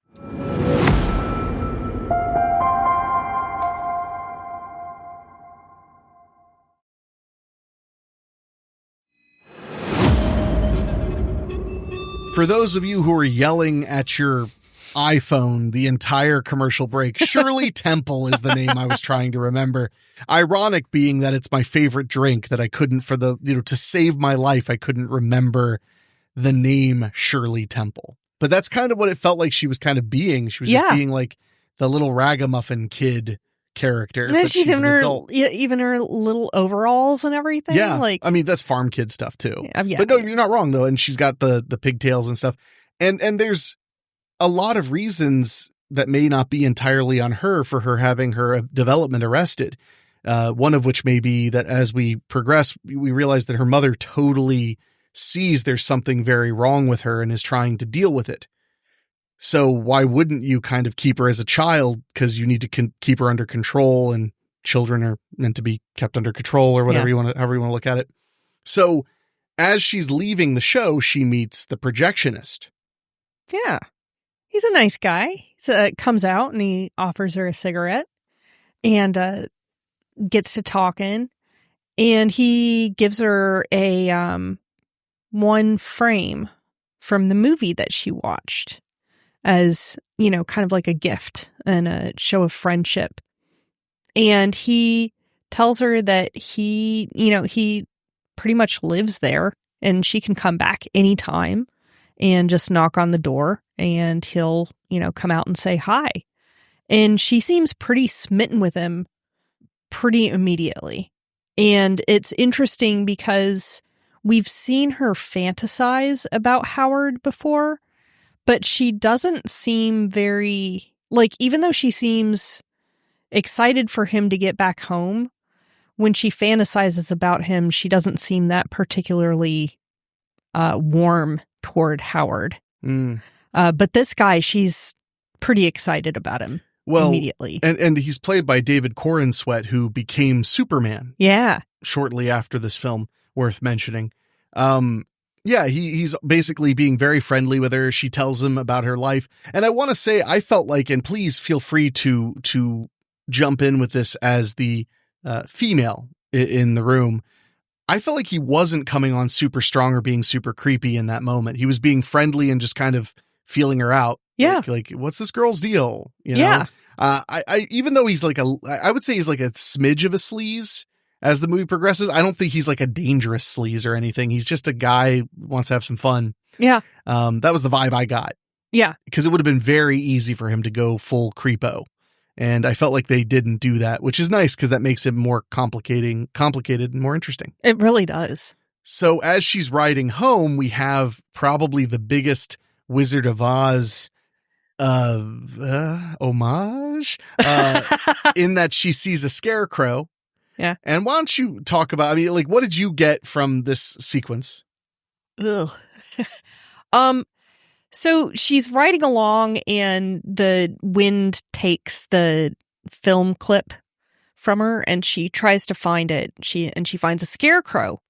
For those of you who are yelling at your iPhone the entire commercial break, Shirley Temple is the name I was trying to remember. Ironic being that it's my favorite drink that I couldn't to save my life, I couldn't remember the name Shirley Temple. But that's kind of what it felt like she was kind of being. She was just being like the little ragamuffin kid character. And then but she's in an her, adult. even her little overalls and everything. Yeah. Like, I mean, that's farm kid stuff too. Yeah. But no, you're not wrong though. And she's got the pigtails and stuff. And there's a lot of reasons that may not be entirely on her for her having her development arrested. One of which may be that as we progress, we realize that her mother totally sees there's something very wrong with her and is trying to deal with it. So why wouldn't you kind of keep her as a child? Because you need to keep her under control, and children are meant to be kept under control, or whatever however you want to look at it. So as she's leaving the show, she meets the projectionist. Yeah. He's a nice guy. He comes out and he offers her a cigarette and gets to talking. And he gives her a one frame from the movie that she watched as, kind of like a gift and a show of friendship. And he tells her that he pretty much lives there and she can come back anytime and just knock on the door and he'll, come out and say hi. And she seems pretty smitten with him pretty immediately. And it's interesting because we've seen her fantasize about Howard before, but she doesn't seem very, even though she seems excited for him to get back home, when she fantasizes about him, she doesn't seem that particularly warm toward Howard. But this guy, she's pretty excited about him immediately. And he's played by David Corenswet, who became Superman. Yeah. Shortly after this film, worth mentioning. He's basically being very friendly with her. She tells him about her life. And I want to say, I felt like, and please feel free to jump in with this as the female in the room. I felt like he wasn't coming on super strong or being super creepy in that moment. He was being friendly and just kind of feeling her out. Yeah. Like what's this girl's deal? Yeah. I even though he's I would say he's like a smidge of a sleaze as the movie progresses. I don't think he's like a dangerous sleaze or anything. He's just a guy who wants to have some fun. Yeah. That was the vibe I got. Yeah. Because it would have been very easy for him to go full creepo. And I felt like they didn't do that, which is nice because that makes it more complicated and more interesting. It really does. So as she's riding home, we have probably the biggest Wizard of Oz homage in that she sees a scarecrow. Yeah. And why don't you talk about, what did you get from this sequence? Ugh. So she's riding along and the wind takes the film clip from her and she tries to find it. She finds a scarecrow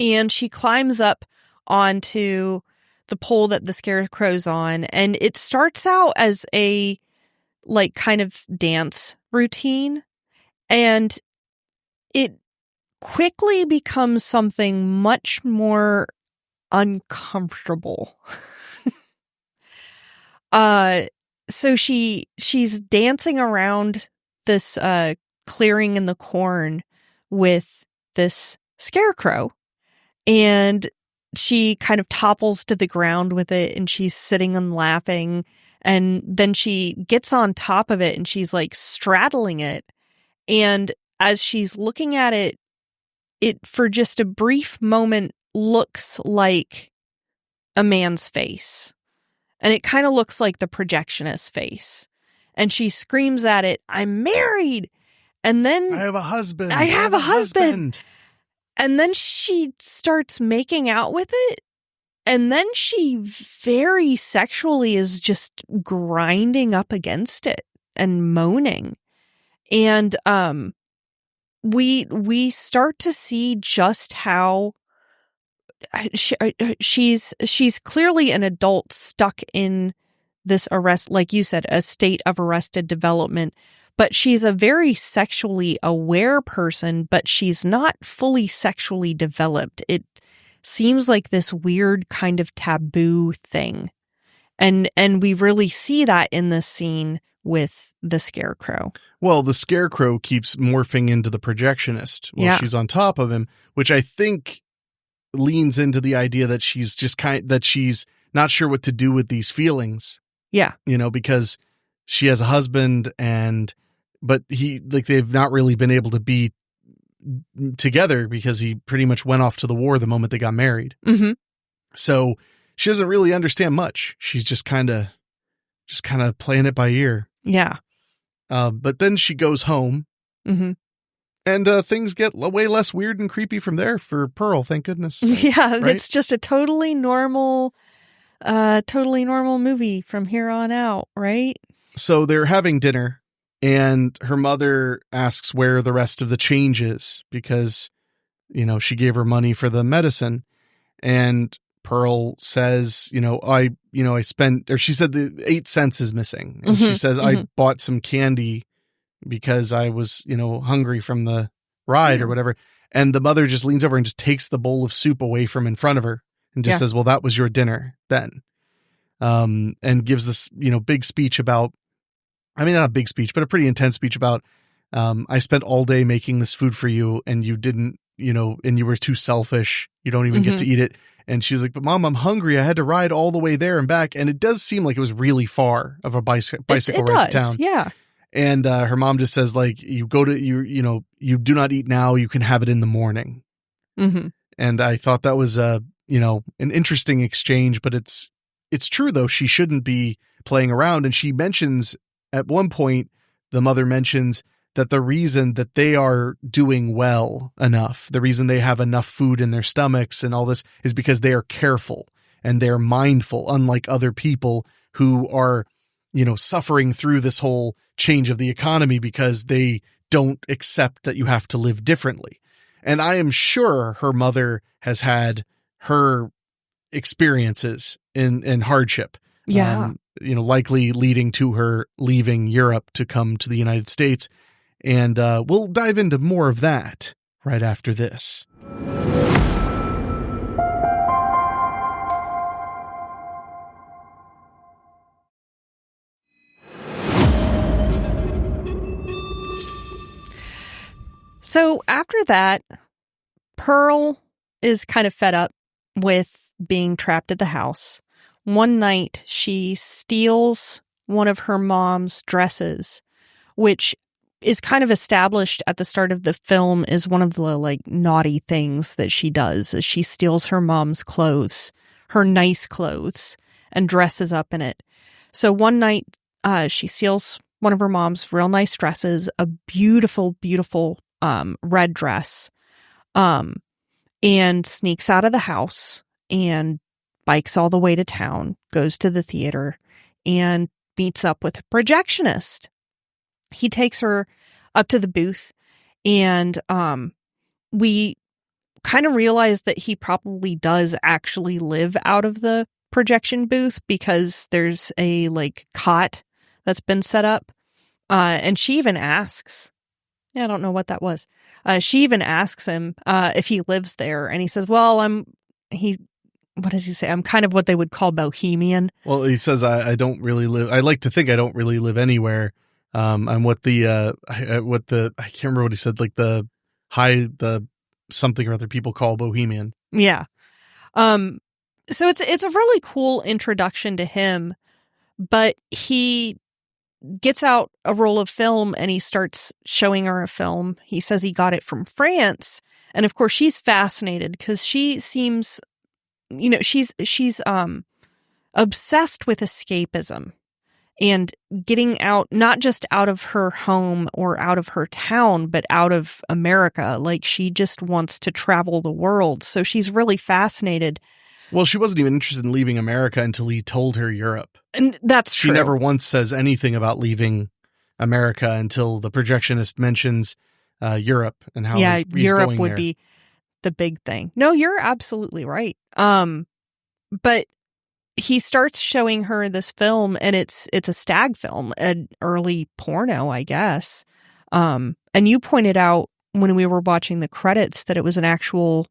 and she climbs up onto the pole that the scarecrow's on. And it starts out as a kind of dance routine, and it quickly becomes something much more uncomfortable. So she's dancing around this clearing in the corn with this scarecrow, and she kind of topples to the ground with it, and she's sitting and laughing, and then she gets on top of it and she's straddling it, and as she's looking at it, it for just a brief moment looks like a man's face. And it kind of looks like the projectionist's face. And she screams at it, "I'm married!" And then I have a husband. I have a husband. And then she starts making out with it. And then she very sexually is just grinding up against it and moaning. And we start to see just how she's clearly an adult stuck in this arrest, like you said, a state of arrested development, but she's a very sexually aware person, but she's not fully sexually developed. It seems like this weird kind of taboo thing. And we really see that in this scene with the Scarecrow. Well, the Scarecrow keeps morphing into the projectionist while she's on top of him, which I think leans into the idea that she's just that she's not sure what to do with these feelings. Yeah. Because she has a husband but they've not really been able to be together because he pretty much went off to the war the moment they got married. Mm-hmm. So she doesn't really understand much. She's just kind of playing it by ear. Yeah. But then she goes home. Mm-hmm. And things get way less weird and creepy from there for Pearl, thank goodness. Yeah, right? It's just a totally normal movie from here on out, right? So they're having dinner, and her mother asks where the rest of the change is because, she gave her money for the medicine. And Pearl says, I spent, or she said the 8 cents is missing. And she says, I bought some candy because I was, hungry from the ride or whatever. And the mother just leans over and just takes the bowl of soup away from in front of her and just says, well, that was your dinner then. And gives this, big speech about, not a big speech, but a pretty intense speech about, I spent all day making this food for you and you didn't, and you were too selfish. You don't even get to eat it. And she's like, but Mom, I'm hungry. I had to ride all the way there and back. And it does seem like it was really far of a bicycle ride to town. Yeah. And her mom just says, like, you do not eat now. You can have it in the morning. Mm-hmm. And I thought that was, an interesting exchange. But it's true, though. She shouldn't be playing around. And she mentions at one point, the mother mentions that the reason that they are doing well enough, the reason they have enough food in their stomachs and all this is because they are careful and they're mindful, unlike other people who are, suffering through this whole change of the economy because they don't accept that you have to live differently. And I am sure her mother has had her experiences in hardship. Yeah. Likely leading to her leaving Europe to come to the United States. And we'll dive into more of that right after this. So after that, Pearl is kind of fed up with being trapped at the house. One night, she steals one of her mom's dresses, which is kind of established at the start of the film is one of the naughty things that she does. Is she steals her mom's clothes, her nice clothes, and dresses up in it. So one night, she steals one of her mom's real nice dresses, a beautiful, beautiful red dress, and sneaks out of the house and bikes all the way to town, goes to the theater, and meets up with a projectionist. He takes her up to the booth, and we kind of realize that he probably does actually live out of the projection booth because there's a cot that's been set up. And she even asks, I don't know what that was. She even asks him if he lives there, and he says, well, what does he say? I'm kind of what they would call bohemian. Well, he says, I don't really live. I like to think I don't really live anywhere. I'm what I can't remember what he said, the something or other people call bohemian. Yeah. So it's a really cool introduction to him, but he gets out a roll of film and he starts showing her a film. He says he got it from France. And of course she's fascinated because she seems, she's obsessed with escapism and getting out, not just out of her home or out of her town, but out of America. She just wants to travel the world. So she's really fascinated. Well, she wasn't even interested in leaving America until he told her Europe. And that's true. She never once says anything about leaving America until the projectionist mentions Europe and how yeah, he's Europe going would there. be the big thing. No, you're absolutely right. But he starts showing her this film, and it's a stag film, an early porno, I guess. And you pointed out when we were watching the credits that it was an actual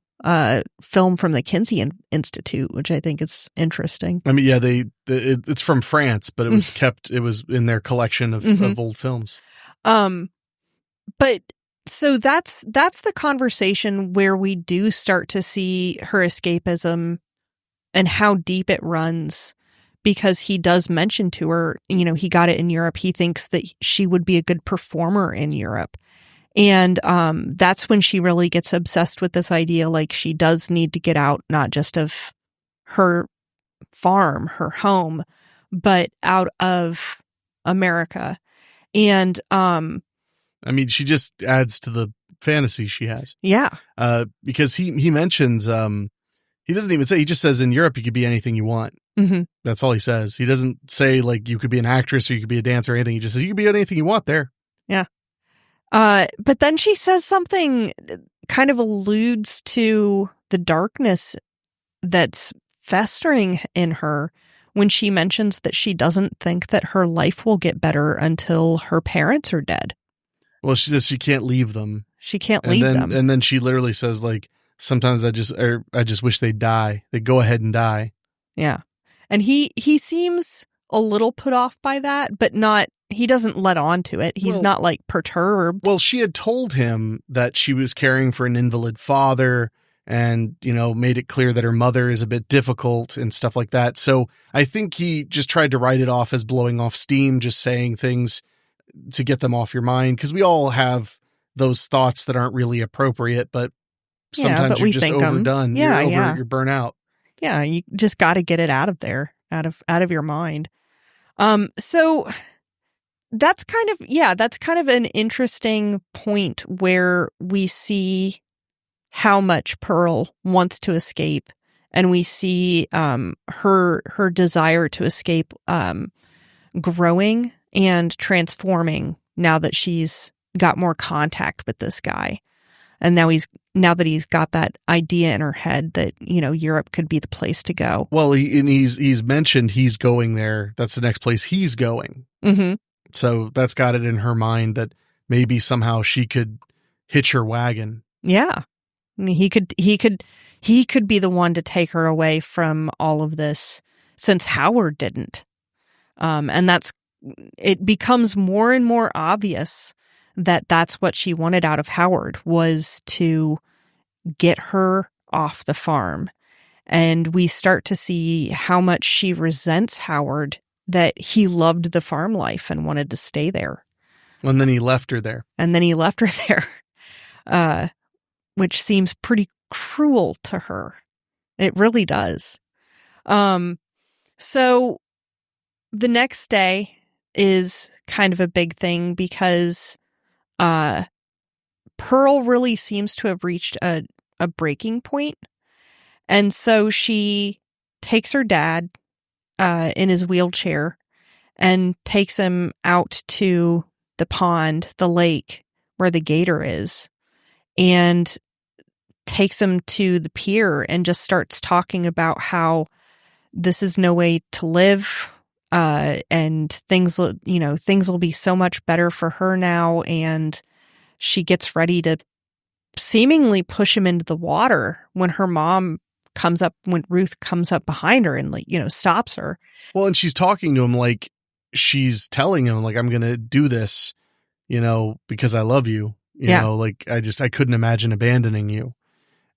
film from the Kinsey Institute, which I think is interesting. I mean, yeah, it's from France, but it was it was in their collection of old films. But so that's the conversation where we do start to see her escapism and how deep it runs, because he does mention to her, he got it in Europe. He thinks that she would be a good performer in Europe. And that's when she really gets obsessed with this idea, like she does need to get out, not just of her farm, her home, but out of America. And I mean, she just adds to the fantasy she has. Yeah. Because he mentions, he doesn't even say, he just says in Europe, you could be anything you want. Mm-hmm. That's all he says. He doesn't say like you could be an actress or you could be a dancer or anything. He just says you could be anything you want there. Yeah. But then she says something kind of alludes to the darkness that's festering in her when she mentions that she doesn't think that her life will get better until her parents are dead. Well, she says she can't leave them. She can't leave them. And then she literally says like, sometimes I just wish they'd die. They'd go ahead and die. Yeah. And he seems a little put off by that, but not, he doesn't let on to it. He's not like perturbed. Well, she had told him that she was caring for an invalid father and, made it clear that her mother is a bit difficult and stuff like that. So I think he just tried to write it off as blowing off steam, just saying things to get them off your mind. Because we all have those thoughts that aren't really appropriate, but sometimes you're just overdone. Yeah, you're burnt out. Yeah, you just got to get it out of there, out of your mind. So that's kind of an interesting point where we see how much Pearl wants to escape, and we see her desire to escape growing and transforming now that she's got more contact with this guy. And now that he's got that idea in her head that, Europe could be the place to go. Well, he's mentioned he's going there. That's the next place he's going. Mm-hmm. So that's got it in her mind that maybe somehow she could hitch her wagon. Yeah. I mean, he could be the one to take her away from all of this, since Howard didn't. And it becomes more and more obvious that that's what she wanted out of Howard, was to get her off the farm. And we start to see how much she resents Howard, that he loved the farm life and wanted to stay there. And then he left her there. Which seems pretty cruel to her. It really does. So the next day is kind of a big thing, because Pearl really seems to have reached a breaking point. And so she takes her dad in his wheelchair and takes him out to the pond, the lake where the gator is, and takes him to the pier and just starts talking about how this is no way to live. And things will be so much better for her now. And she gets ready to seemingly push him into the water when Ruth comes up behind her and stops her. Well, and she's talking to him like she's telling him like, I'm going to do this, because I love you, you know, like I couldn't imagine abandoning you.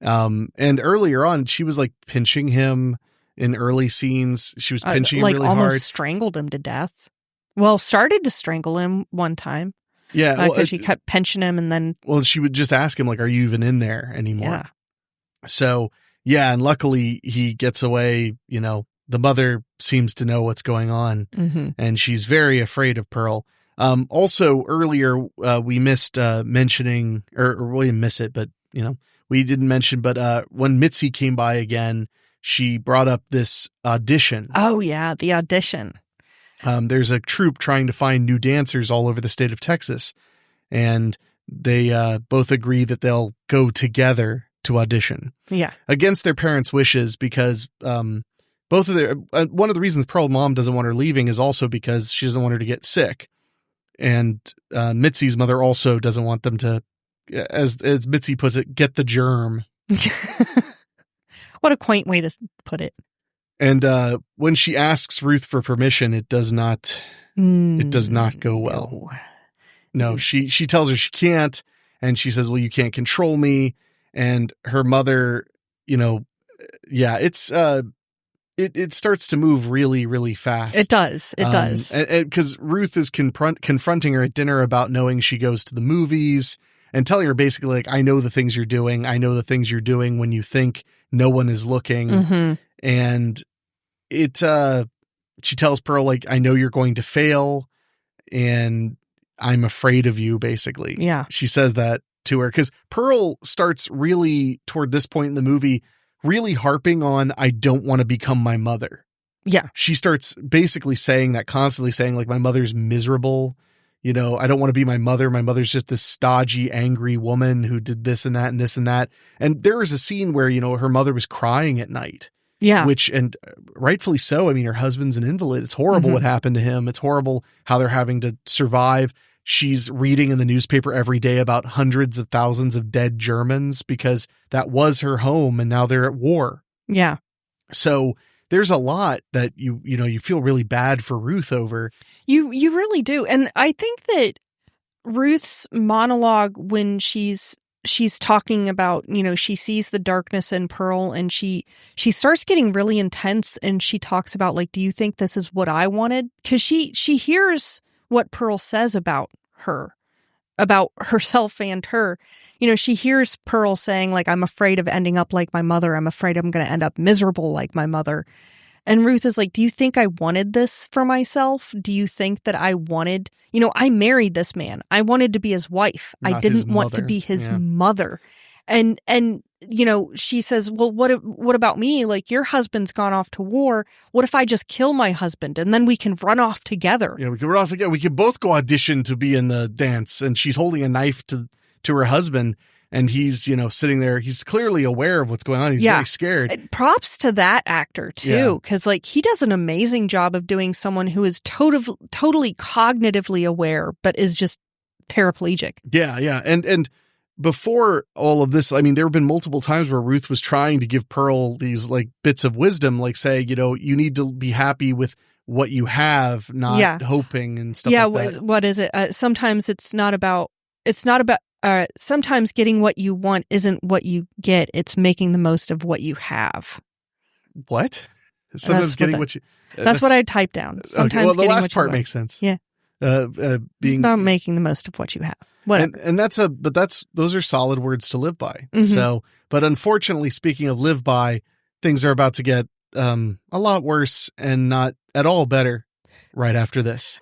And earlier on, she was like pinching him. In early scenes, she was pinching him really almost hard. Strangled him to death. Well, started to strangle him one time. Yeah. Because she kept pinching him, and then... Well, she would just ask him, like, are you even in there anymore? Yeah. So, yeah, and luckily he gets away. The mother seems to know what's going on, and she's very afraid of Pearl. Also, earlier, we missed mentioning, or we didn't miss it, but, we didn't mention, but when Mitzi came by again, she brought up this audition. Oh, yeah, the audition. There's a troupe trying to find new dancers all over the state of Texas. And they both agree that they'll go together to audition. Yeah. Against their parents' wishes, because both of their one of the reasons Pearl's mom doesn't want her leaving is also because she doesn't want her to get sick. And Mitzi's mother also doesn't want them to, as Mitzi puts it, get the germ. What a quaint way to put it. And when she asks Ruth for permission, it does not go well. No, she tells her she can't, and she says, well, you can't control me. And her mother, it starts to move really, really fast. It does. It does. Because Ruth is confronting her at dinner about knowing she goes to the movies and telling her basically, like, I know the things you're doing. I know the things you're doing when you think no one is looking. Mm-hmm. And she tells Pearl, like, I know you're going to fail and I'm afraid of you, basically. Yeah. She says that to her because Pearl starts really, toward this point in the movie, really harping on, I don't want to become my mother. Yeah. She starts basically saying that, constantly saying, like, my mother's miserable. I don't want to be my mother. My mother's just this stodgy, angry woman who did this and that and this and that. And there was a scene where, her mother was crying at night. Yeah. And rightfully so. I mean, her husband's an invalid. It's horrible what happened to him. It's horrible how they're having to survive. She's reading in the newspaper every day about hundreds of thousands of dead Germans because that was her home and now they're at war. Yeah. So there's a lot that you feel really bad for Ruth over. You really do. And I think that Ruth's monologue when she's talking about, she sees the darkness in Pearl and she starts getting really intense and she talks about, like, do you think this is what I wanted? Because she hears what Pearl says about her, about herself and her. She hears Pearl saying, like, I'm afraid of ending up like my mother. I'm afraid I'm going to end up miserable like my mother. And Ruth is like, do you think I wanted this for myself? Do you think that I wanted, I married this man. I wanted to be his wife. I didn't want to be his mother. And she says, well, what about me? Like, your husband's gone off to war. What if I just kill my husband and then we can run off together? Yeah, we can run off together. We can both go audition to be in the dance. And she's holding a knife to her husband. And he's, sitting there. He's clearly aware of what's going on. He's very scared. Props to that actor, too, because, like, he does an amazing job of doing someone who is totally cognitively aware, but is just paraplegic. Yeah, yeah. And before all of this, I mean, there have been multiple times where Ruth was trying to give Pearl these, like, bits of wisdom, like, say, you need to be happy with what you have, not hoping and stuff like that. What is it? Sometimes sometimes getting what you want isn't what you get. It's making the most of what you have. What? Sometimes getting what you... That's what I typed down. Sometimes okay, well, the last what part makes sense. Yeah. It's about making the most of what you have. Whatever. And those are solid words to live by. Mm-hmm. So, but unfortunately, speaking of live by, things are about to get a lot worse and not at all better right after this.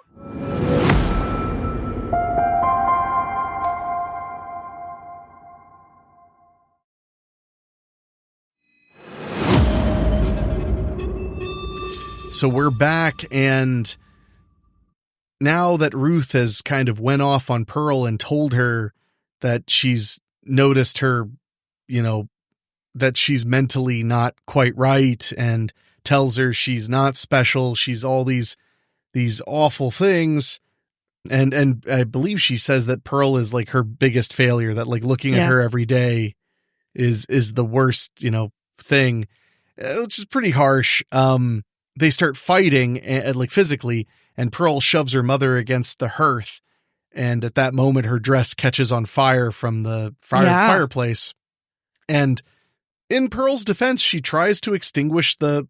So we're back, and now that Ruth has kind of went off on Pearl and told her that she's noticed her, that she's mentally not quite right, and tells her she's not special, she's all these awful things, and I believe she says that Pearl is like her biggest failure, that, like, looking at her every day is the worst, thing, which is pretty harsh. They start fighting, like, physically, and Pearl shoves her mother against the hearth. And at that moment, her dress catches on fire from the fireplace. And in Pearl's defense, she tries to extinguish the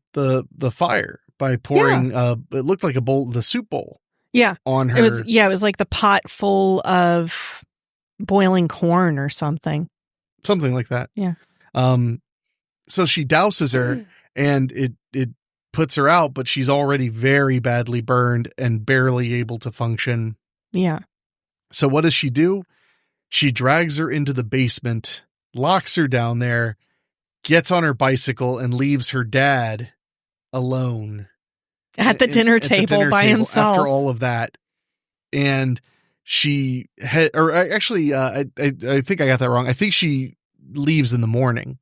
fire by pouring, it looked like the soup bowl. Yeah. On her. It was like the pot full of boiling corn or something. Something like that. Yeah. So she douses her, and it puts her out, but she's already very badly burned and barely able to function. Yeah. So what does she do? She drags her into the basement, locks her down there, gets on her bicycle, and leaves her dad alone at the dinner table by himself after all of that. And she I think I got that wrong. I think she leaves in the morning.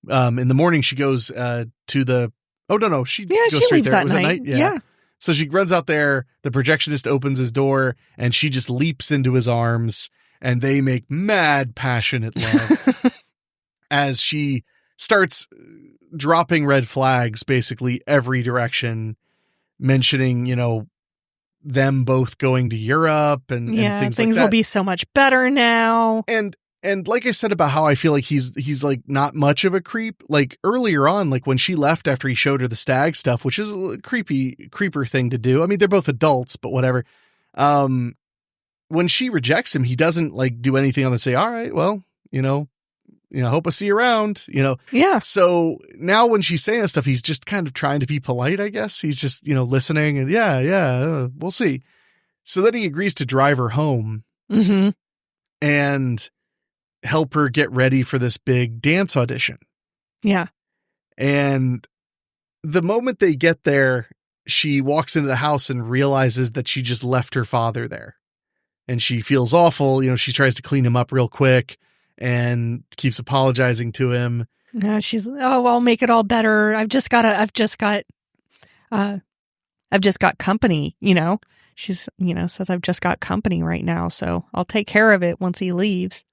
In the morning she goes to the she goes she straight leaves there. that Was it night. night? Yeah. So she runs out there, the projectionist opens his door, and she just leaps into his arms, and they make mad passionate love as she starts dropping red flags basically every direction, mentioning, them both going to Europe and things like that. Things will be so much better now. And like I said about how I feel like he's like not much of a creep, like earlier on, like when she left after he showed her the stag stuff, which is a creeper thing to do. I mean, they're both adults, but whatever. When she rejects him, he doesn't like do anything other than say, all right, well, hope I see you around, Yeah. So now when she's saying that stuff, he's just kind of trying to be polite, I guess. He's just, listening and we'll see. So then he agrees to drive her home and help her get ready for this big dance audition. Yeah. And the moment they get there, she walks into the house and realizes that she just left her father there. And she feels awful. She tries to clean him up real quick and keeps apologizing to him. She's, I'll make it all better. I've just got company, She's, says I've just got company right now, so I'll take care of it once he leaves.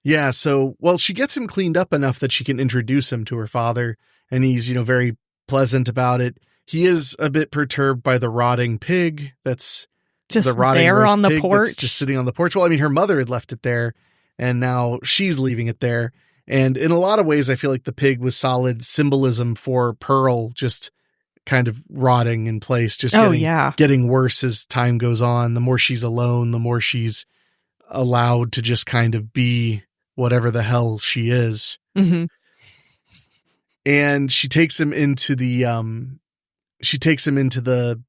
Yeah, so, she gets him cleaned up enough that she can introduce him to her father, and he's, very pleasant about it. He is a bit perturbed by the rotting pig that's just the rotting there on the pig porch. That's just sitting on the porch. Well, I mean, her mother had left it there, and now she's leaving it there. And in a lot of ways, I feel like the pig was solid symbolism for Pearl just kind of rotting in place, just getting worse as time goes on. The more she's alone, the more she's allowed to just kind of be whatever the hell she is. Mm-hmm. And she takes him into the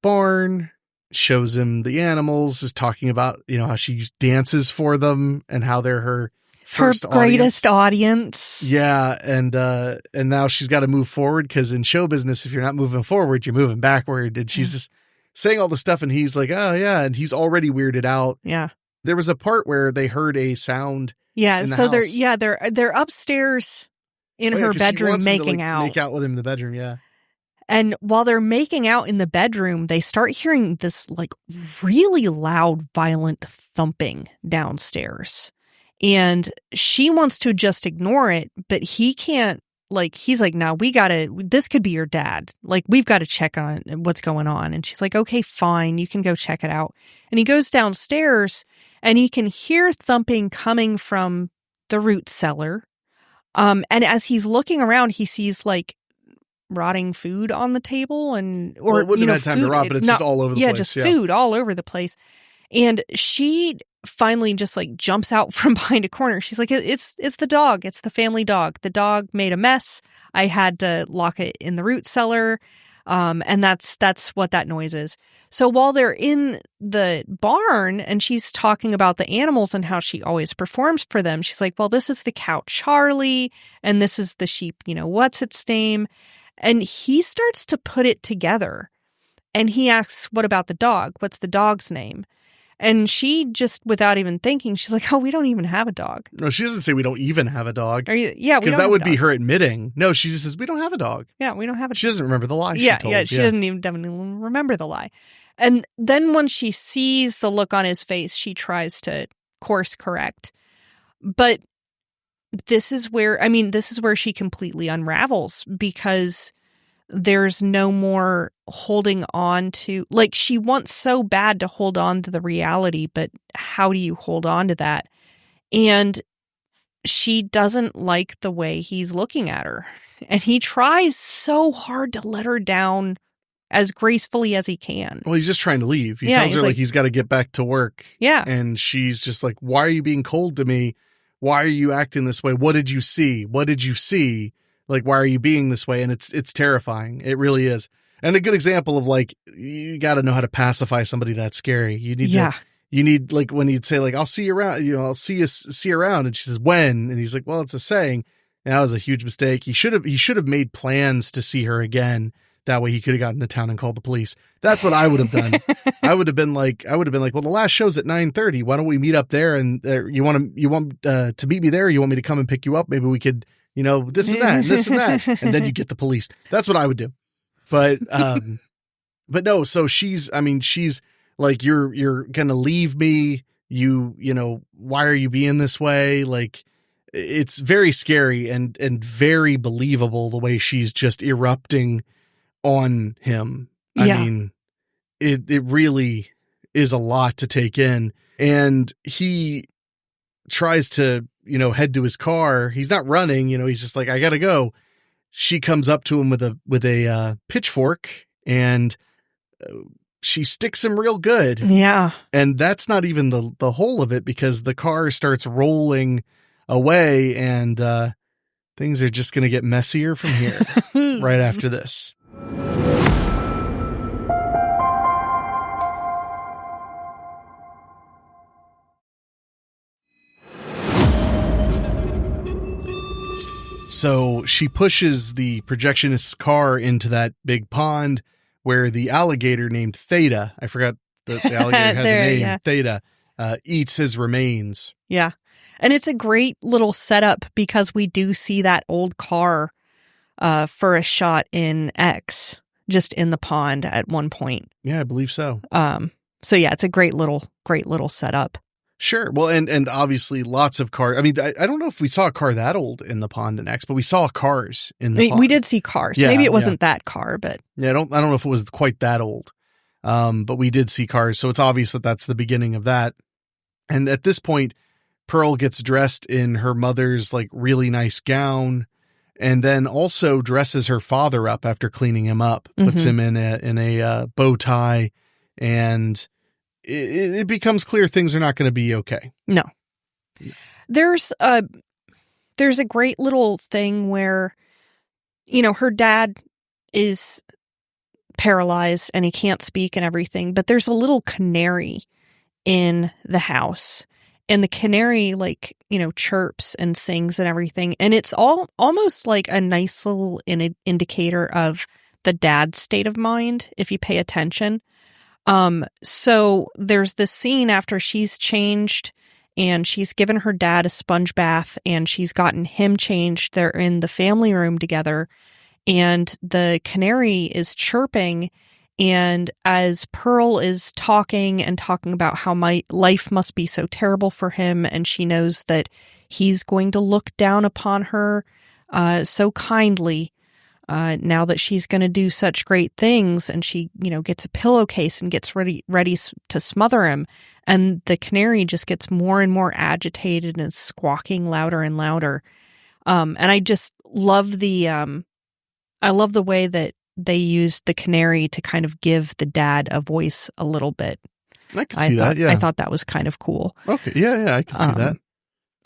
barn, shows him the animals, is talking about, how she dances for them and how they're her greatest audience. Yeah. And now she's got to move forward, because in show business, if you're not moving forward, you're moving backward. And she's just saying all the stuff, and he's like, oh yeah. And he's already weirded out. Yeah. There was a part where they heard a sound. Yeah. In the so house. they're upstairs in her bedroom making out. Make out with him in the bedroom. Yeah. And while they're making out in the bedroom, they start hearing this like really loud, violent thumping downstairs. And she wants to just ignore it, but he can't. Like, he's like, no, this could be your dad. Like, we've got to check on what's going on. And she's like, okay, fine, you can go check it out. And he goes downstairs and he can hear thumping coming from the root cellar. And as he's looking around, he sees like rotting food on the table it wouldn't have had time to rot, but it's just all over the place. Just food all over the place. And she finally just like jumps out from behind a corner. She's like, it's the dog. It's the family dog. The dog made a mess. I had to lock it in the root cellar. And that's what that noise is. So while they're in the barn and she's talking about the animals and how she always performs for them, she's like, well, this is the cow Charlie, and this is the sheep, what's its name? And he starts to put it together. And he asks, what about the dog? What's the dog's name? And she just, without even thinking, she's like, oh, we don't even have a dog. No, she doesn't say we don't even have a dog. Because that would be her admitting. No, she just says, we don't have a dog. Yeah, we don't have a dog. She doesn't remember the lie she told. Yeah, she doesn't even remember the lie. And then when she sees the look on his face, she tries to course correct. But this is where she completely unravels, because there's no more holding on to, like, she wants so bad to hold on to the reality, but how do you hold on to that? And she doesn't like the way he's looking at her. And he tries so hard to let her down as gracefully as he can. Well, he's just trying to leave. He tells her like he's got to get back to work. Yeah. And she's just like, why are you being cold to me? Why are you acting this way? What did you see? What did you see? Like, why are you being this way? And it's terrifying. It really is. And a good example of like, you got to know how to pacify somebody that's scary. You need like when you'd say like, I'll see you around, I'll see you around. And she says, when? And he's like, well, it's a saying. And that was a huge mistake. He should have made plans to see her again, That way he could have gotten to town and called the police. That's what I would have done. I would have been like, well, the last show's at 9:30. Why don't we meet up there? And you want to meet me there? Or you want me to come and pick you up? Maybe we could, this and that, and this and that. And then you get the police. That's what I would do. But no, so she's like, you're going to leave me. Why are you being this way? Like, it's very scary and very believable the way she's just erupting on him. Yeah. I mean, it really is a lot to take in. And he tries to, head to his car. He's not running, he's just like, I gotta go. She comes up to him with a pitchfork and she sticks him real good. Yeah. And that's not even the whole of it, because the car starts rolling away and things are just going to get messier from here right after this. So she pushes the projectionist's car into that big pond where the alligator named Theta, I forgot the alligator has a name, yeah. Theta, eats his remains. Yeah. And it's a great little setup because we do see that old car for a shot in X, just in the pond at one point. Yeah, I believe so. So yeah, it's a great little setup. Sure. Well, and obviously lots of cars. I mean, I don't know if we saw a car that old in the pond in X, but we saw cars in the pond. We did see cars. Yeah, maybe it wasn't that car, but yeah, I don't know if it was quite that old. But we did see cars, so it's obvious that that's the beginning of that. And at this point, Pearl gets dressed in her mother's like really nice gown, and then also dresses her father up after cleaning him up, puts him in a bow tie, and it becomes clear things are not going to be okay. No. There's a great little thing where, her dad is paralyzed and he can't speak and everything, but there's a little canary in the house, and the canary chirps and sings and everything. And it's almost like a nice little indicator of the dad's state of mind, if you pay attention. So there's this scene after she's changed and she's given her dad a sponge bath and she's gotten him changed. They're in the family room together and the canary is chirping. And as Pearl is talking about how my life must be so terrible for him, and she knows that he's going to look down upon her, so kindly, now that she's going to do such great things, and she, gets a pillowcase and gets ready to smother him. And the canary just gets more and more agitated and is squawking louder and louder. And I just love the way that they used the canary to kind of give the dad a voice a little bit. I could see that. Yeah. I thought that was kind of cool. Okay. Yeah. I can see that.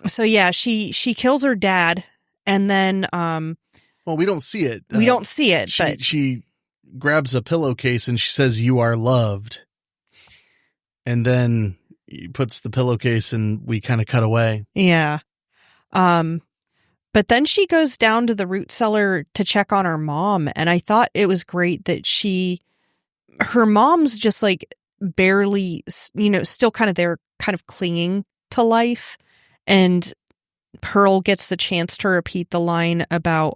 So yeah, she kills her dad, and then, well, we don't see it. We don't see it, but she grabs a pillowcase and she says, "You are loved." And then puts the pillowcase and we kind of cut away. Yeah. But then she goes down to the root cellar to check on her mom. And I thought it was great that her mom's just like barely, still kind of there, kind of clinging to life. And Pearl gets the chance to repeat the line about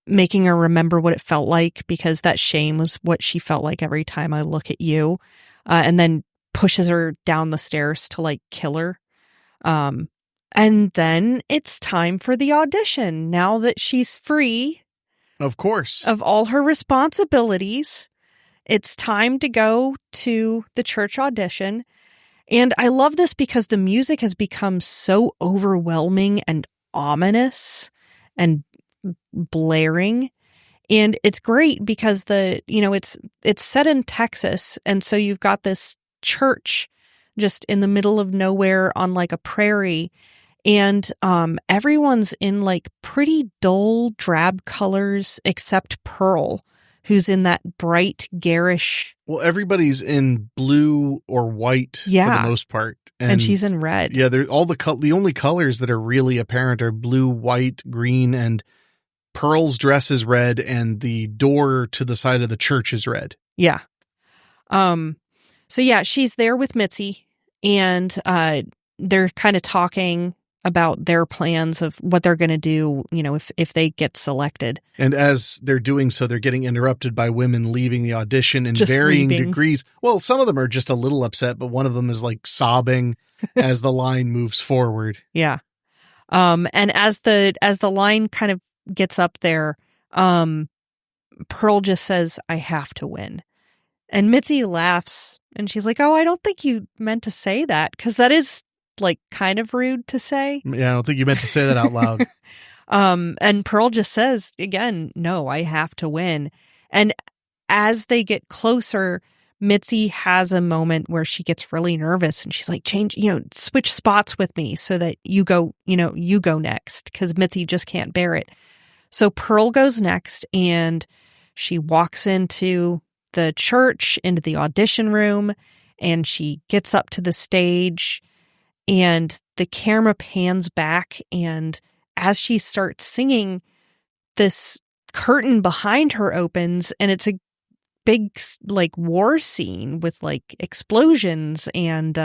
making her remember what it felt like, because that shame was what she felt like every time I look at you. And then pushes her down the stairs to like kill her. And then it's time for the audition. Now that she's free, of course, of all her responsibilities, it's time to go to the church audition. And I love this because the music has become so overwhelming and ominous and blaring. And it's great because it's set in Texas. And so you've got this church just in the middle of nowhere on like a prairie. And everyone's in like pretty dull, drab colors except Pearl, who's in that bright, garish. Well, everybody's in blue or white for the most part. And she's in red. Yeah, they're all the only colors that are really apparent are blue, white, green, and Pearl's dress is red and the door to the side of the church is red. Yeah. So yeah, she's there with Mitzi, and they're kind of talking about their plans of what they're going to do, if they get selected. And as they're doing so, they're getting interrupted by women leaving the audition in Just varying weeping. degrees. Well, some of them are just a little upset, but one of them is like sobbing as the line moves forward. Yeah. And as the line kind of gets up there, Pearl just says, "I have to win." And Mitzi laughs and she's like, "Oh, I don't think you meant to say that," because that is like kind of rude to say. Yeah, I don't think you meant to say that out loud. And Pearl just says again, "No, I have to win." And as they get closer, Mitzi has a moment where she gets really nervous and she's like, switch spots with me so that you go next, because Mitzi just can't bear it. So Pearl goes next and she walks into the church, into the audition room, and she gets up to the stage, and the camera pans back, and as she starts singing, this curtain behind her opens, and it's a big like war scene with like explosions and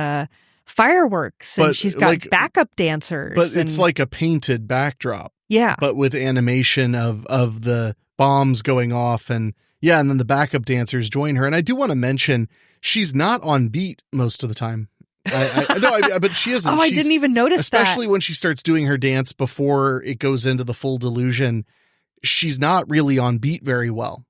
fireworks, and she's got like backup dancers. But it's like a painted backdrop. Yeah. But with animation of the bombs going off, and and then the backup dancers join her. And I do want to mention, she's not on beat most of the time. But she isn't. I didn't even notice especially when she starts doing her dance before it goes into the full delusion. She's not really on beat very well.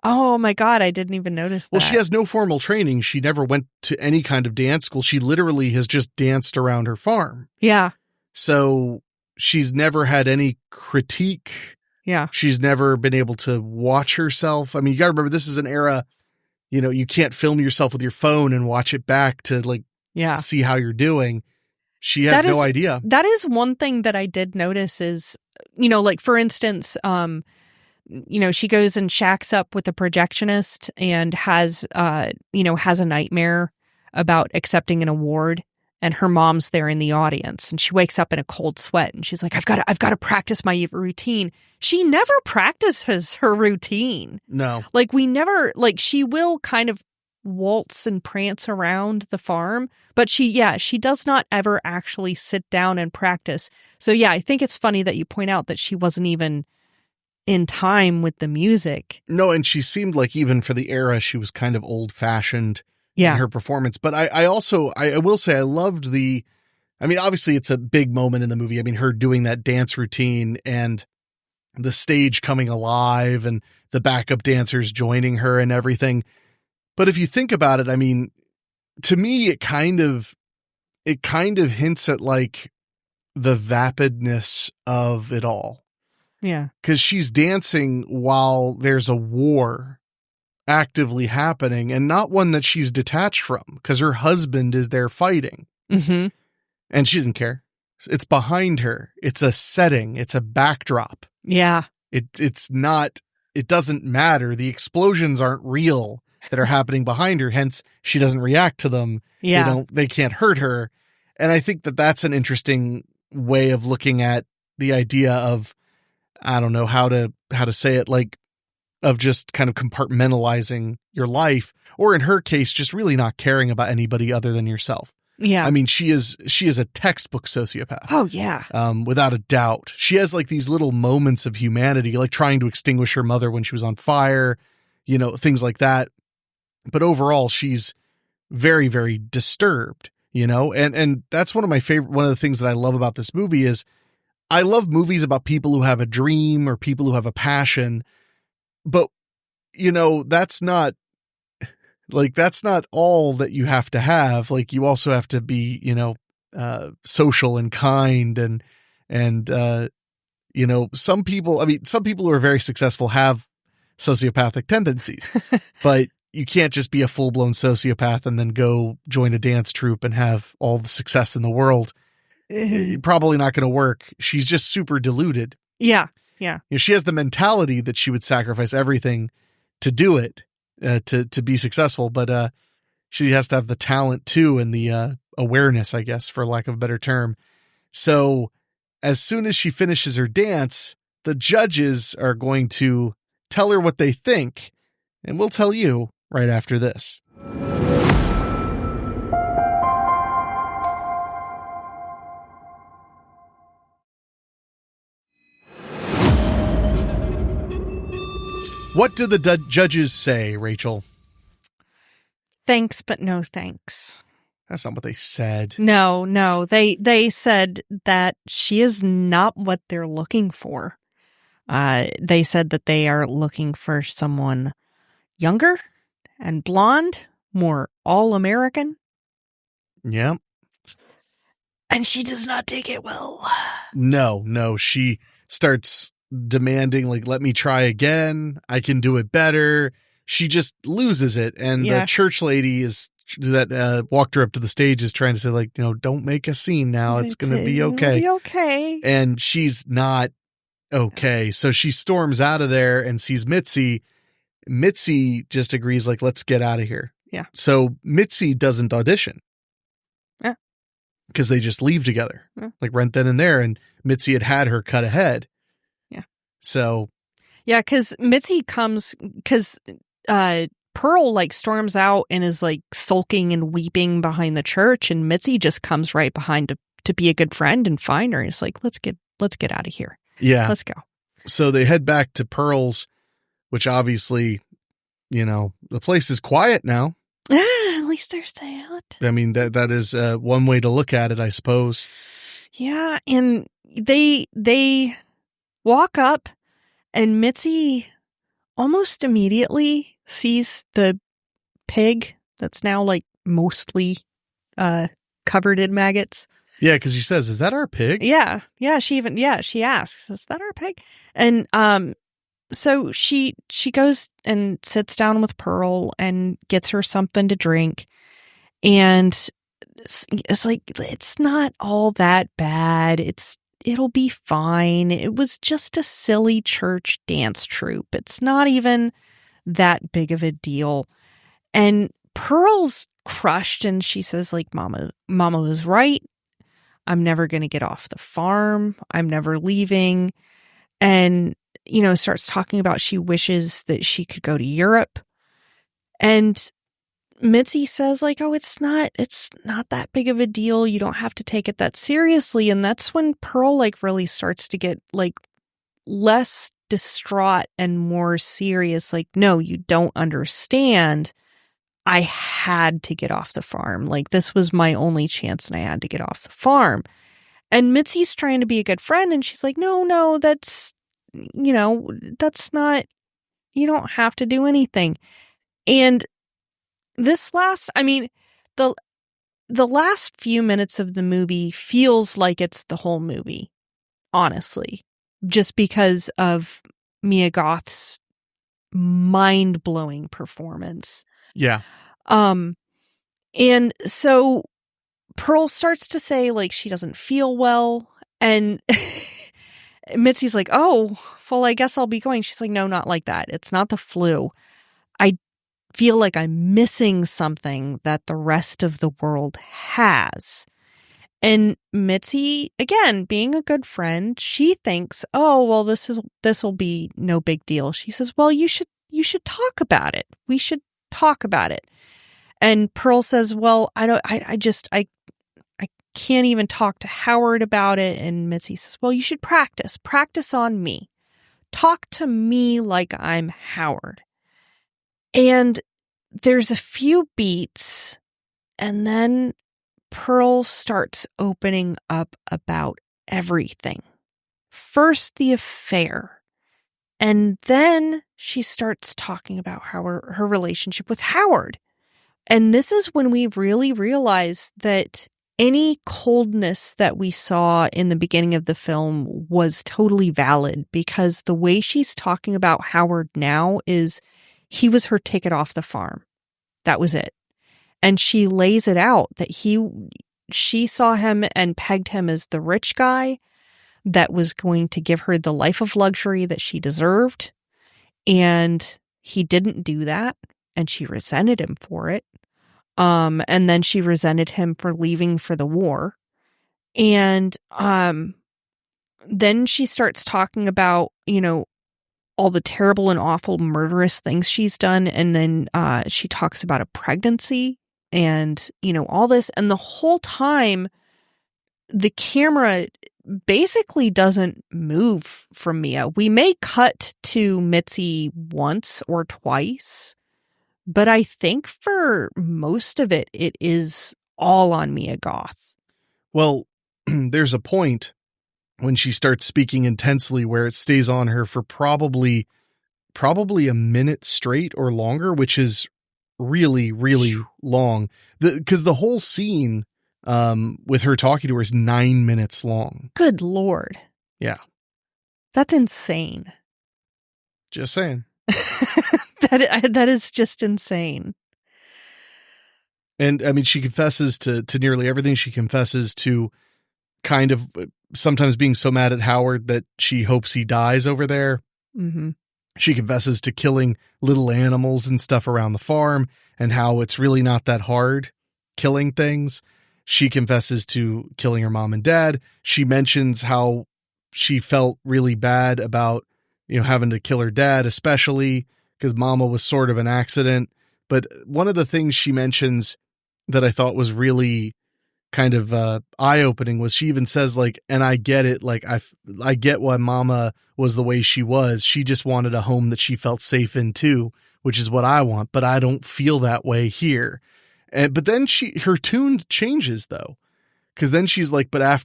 Oh my God, I didn't even notice that. Well, she has no formal training. She never went to any kind of dance school. She literally has just danced around her farm. Yeah. So she's never had any critique. Yeah. She's never been able to watch herself. I mean, you got to remember, this is an era, you can't film yourself with your phone and watch it back to see how you're doing. She has no idea. That is one thing that I did notice is, like for instance, she goes and shacks up with the projectionist and has a nightmare about accepting an award, and her mom's there in the audience, and she wakes up in a cold sweat, and she's like, I've got to practice my routine. She never practices her routine. No. She will kind of waltz and prance around the farm, but she does not ever actually sit down and practice. So yeah, I think it's funny that you point out that she wasn't even in time with the music. No, and she seemed like, even for the era, she was kind of old-fashioned in her performance. But I will say I loved obviously it's a big moment in the movie. I mean, her doing that dance routine and the stage coming alive and the backup dancers joining her and everything. But if you think about it, I mean, to me, it kind of hints at like the vapidness of it all. Yeah. Because she's dancing while there's a war actively happening, and not one that she's detached from, because her husband is there fighting. Mm-hmm. And she didn't care. It's behind her. It's a setting. It's a backdrop. Yeah. It's not, it doesn't matter. The explosions aren't real that are happening behind her. Hence, she doesn't react to them. Yeah. They can't hurt her. And I think that that's an interesting way of looking at the idea of, I don't know how to say it, like, of just kind of compartmentalizing your life, or in her case, just really not caring about anybody other than yourself. Yeah. I mean, she is a textbook sociopath. Oh yeah. Without a doubt. She has like these little moments of humanity, like trying to extinguish her mother when she was on fire, things like that. But overall, she's very, very disturbed, and that's one of the things that I love about this movie is I love movies about people who have a dream or people who have a passion, but that's not all that you have to have. Like, you also have to be, social and kind and some people who are very successful have sociopathic tendencies, but you can't just be a full-blown sociopath and then go join a dance troupe and have all the success in the world. Probably not going to work. She's just super deluded. Yeah. Yeah. She has the mentality that she would sacrifice everything to do it, to be successful, but she has to have the talent too, and the awareness, I guess, for lack of a better term. So as soon as she finishes her dance, the judges are going to tell her what they think, and we'll tell you right after this. What do the judges say, Rachel? Thanks, but no thanks. That's not what they said. No. They said that she is not what they're looking for. They said that they are looking for someone younger and blonde, more all-American. Yeah. And she does not take it well. No. She starts demanding, like, let me try again. I can do it better. She just loses it. And the church lady that walked her up to the stage is trying to say, like, don't make a scene now. It's going to be okay. It'll be okay. And she's not okay. So she storms out of there and sees Mitzi. Mitzi just agrees, like, let's get out of here. Yeah. So Mitzi doesn't audition. Yeah. Because they just leave together. Yeah. Like right then and there. And Mitzi had her cut ahead. Yeah. So. Yeah, because Mitzi comes, because Pearl like storms out and is like sulking and weeping behind the church. And Mitzi just comes right behind to be a good friend and find her. It's like, let's get out of here. Yeah. Let's go. So they head back to Pearl's, which obviously, the place is quiet now. At least there's that. I mean, that is one way to look at it, I suppose. Yeah. And they walk up and Mitzi almost immediately sees the pig that's now like mostly covered in maggots. Yeah, because she says, "Is that our pig?" Yeah. She asks, "Is that our pig?" And so she goes and sits down with Pearl and gets her something to drink, and it's like, it's not all that bad. It'll be fine. It was just a silly church dance troupe. It's not even that big of a deal. And Pearl's crushed, and she says, like, Mama was right. I'm never going to get off the farm. I'm never leaving. And, starts talking about she wishes that she could go to Europe. And Mitzi says, like, oh, it's not that big of a deal. You don't have to take it that seriously. And that's when Pearl, like, really starts to get, like, less distraught and more serious. Like, no, you don't understand. I had to get off the farm. Like, this was my only chance and I had to get off the farm. And Mitzi's trying to be a good friend. And she's like, no, that's not, you don't have to do anything. And the last few minutes of the movie feels like it's the whole movie, honestly, just because of Mia Goth's mind-blowing performance. Yeah. And so Pearl starts to say, like, she doesn't feel well, and Mitzi's like, oh, well, I guess I'll be going. She's like, no, not like that. It's not the flu. I feel like I'm missing something that the rest of the world has. And Mitzi, again, being a good friend, she thinks, oh, well, this'll be no big deal. She says, well, you should talk about it. We should talk about it. And Pearl says, well, I can't even talk to Howard about it. And Mitzi says, well, you should practice on me. Talk to me like I'm Howard. And there's a few beats, and then Pearl starts opening up about everything. First, the affair. And then she starts talking about her relationship with Howard. And this is when we really realize that any coldness that we saw in the beginning of the film was totally valid, because the way she's talking about Howard now is he was her ticket off the farm. That was it. And she lays it out that she saw him and pegged him as the rich guy that was going to give her the life of luxury that she deserved. And he didn't do that. And she resented him for it. And then she resented him for leaving for the war. And then she starts talking about, all the terrible and awful murderous things she's done. And then she talks about a pregnancy and, all this. And the whole time, the camera basically doesn't move from Mia. We may cut to Mitzi once or twice, but I think for most of it, it is all on Mia Goth. Well, there's a point when she starts speaking intensely where it stays on her for probably a minute straight or longer, which is really, really long. Because the whole scene with her talking to her is 9 minutes long. Good Lord. Yeah. That's insane. Just saying. That is just insane. And I mean, she confesses to nearly everything. She confesses to kind of sometimes being so mad at Howard that she hopes he dies over there. Mm-hmm. She confesses to killing little animals and stuff around the farm and how it's really not that hard killing things. She confesses to killing her mom and dad. She mentions how she felt really bad about, having to kill her dad, especially because Mama was sort of an accident. But one of the things she mentions that I thought was really kind of eye-opening was she even says, like, and I get it, like, I get why Mama was the way she was. She just wanted a home that she felt safe in too, which is what I want, but I don't feel that way here. But then her tune changes though, because then she's like, but I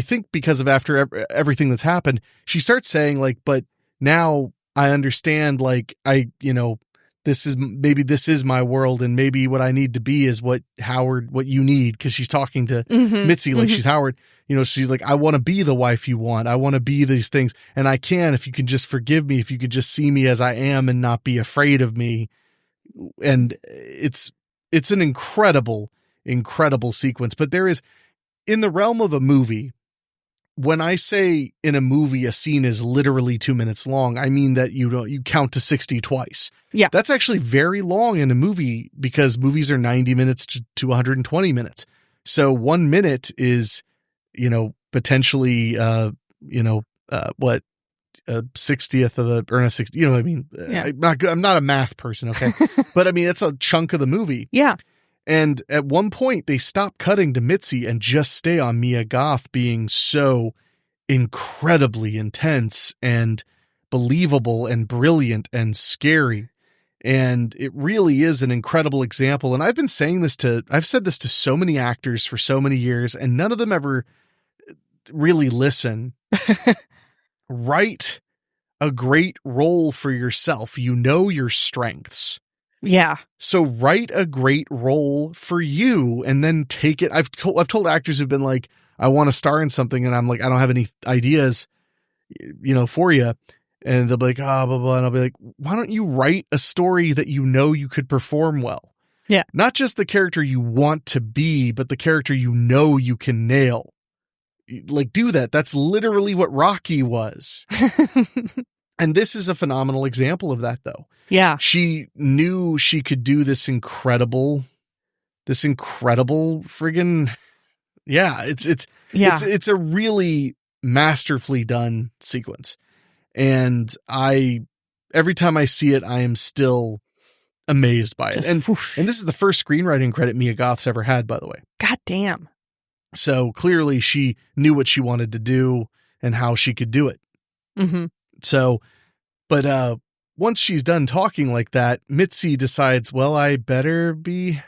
think because of after everything that's happened, she starts saying like, but now I understand, like, this is my world, and maybe what I need to be is what you need. Cause she's talking to Mitzi like she's Howard, she's like, I want to be the wife you want. I want to be these things. And I can, if you can just forgive me, if you could just see me as I am and not be afraid of me. And it's an incredible, incredible sequence. But there is, in the realm of a movie, when I say in a movie a scene is literally 2 minutes long, I mean that you count to 60 twice. Yeah. That's actually very long in a movie because movies are 90 minutes to 120 minutes. So 1 minute is, potentially, what, 60th of a, or not 60, you know what I mean? Yeah. I'm not a math person. Okay. But I mean, it's a chunk of the movie. Yeah. And at one point they stop cutting to Mitzi and just stay on Mia Goth being so incredibly intense and believable and brilliant and scary. And it really is an incredible example. And I've said this to so many actors for so many years, and none of them ever really listen. Write a great role for yourself. Your strengths. Yeah. So write a great role for you and then take it. I've told actors who've been like, I want to star in something. And I'm like, I don't have any ideas, for you. And they'll be like, blah, blah. And I'll be like, why don't you write a story that you could perform well? Yeah. Not just the character you want to be, but the character you can nail. Like, do that. That's literally what Rocky was. And this is a phenomenal example of that, though. Yeah. She knew she could do this incredible friggin', yeah, it's a really masterfully done sequence. And every time I see it, I am still amazed by it. And this is the first screenwriting credit Mia Goth's ever had, by the way. God damn. So clearly she knew what she wanted to do and how she could do it. Mm-hmm. So, but once she's done talking like that, Mitzi decides, well, I better be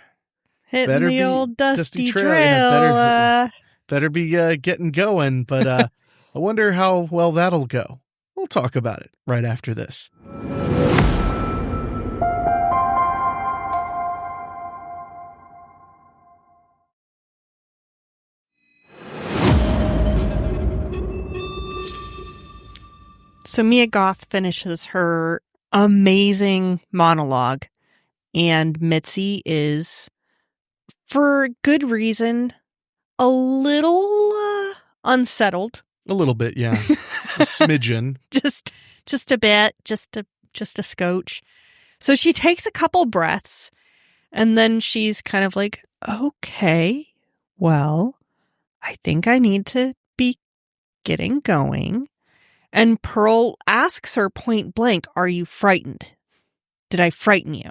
hitting the old dusty trail. Yeah, better be getting going. But I wonder how well that'll go. We'll talk about it right after this. So Mia Goth finishes her amazing monologue, and Mitzi is, for good reason, a little unsettled. A little bit, yeah. A smidgen. Just a bit, just a scotch. So she takes a couple breaths, and then she's kind of like, okay, well, I think I need to be getting going. And Pearl asks her point blank, are you frightened? Did I frighten you?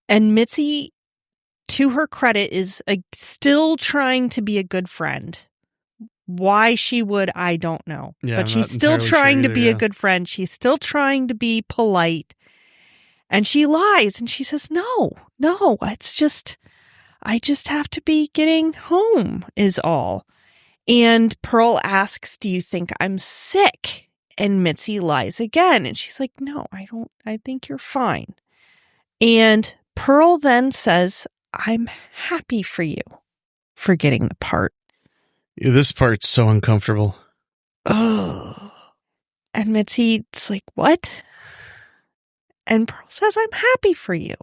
And Mitzi, to her credit, is still trying to be a good friend. Why she would, I don't know. Yeah, but she's still trying to be a good friend. She's still trying to be polite. And she lies and she says, no, it's just, I just have to be getting home is all. And Pearl asks, do you think I'm sick? And Mitzi lies again. And she's like, no, I don't. I think you're fine. And Pearl then says, I'm happy for you for getting the part. Yeah, this part's so uncomfortable. Oh. And Mitzi's like, what? And Pearl says, I'm happy for you.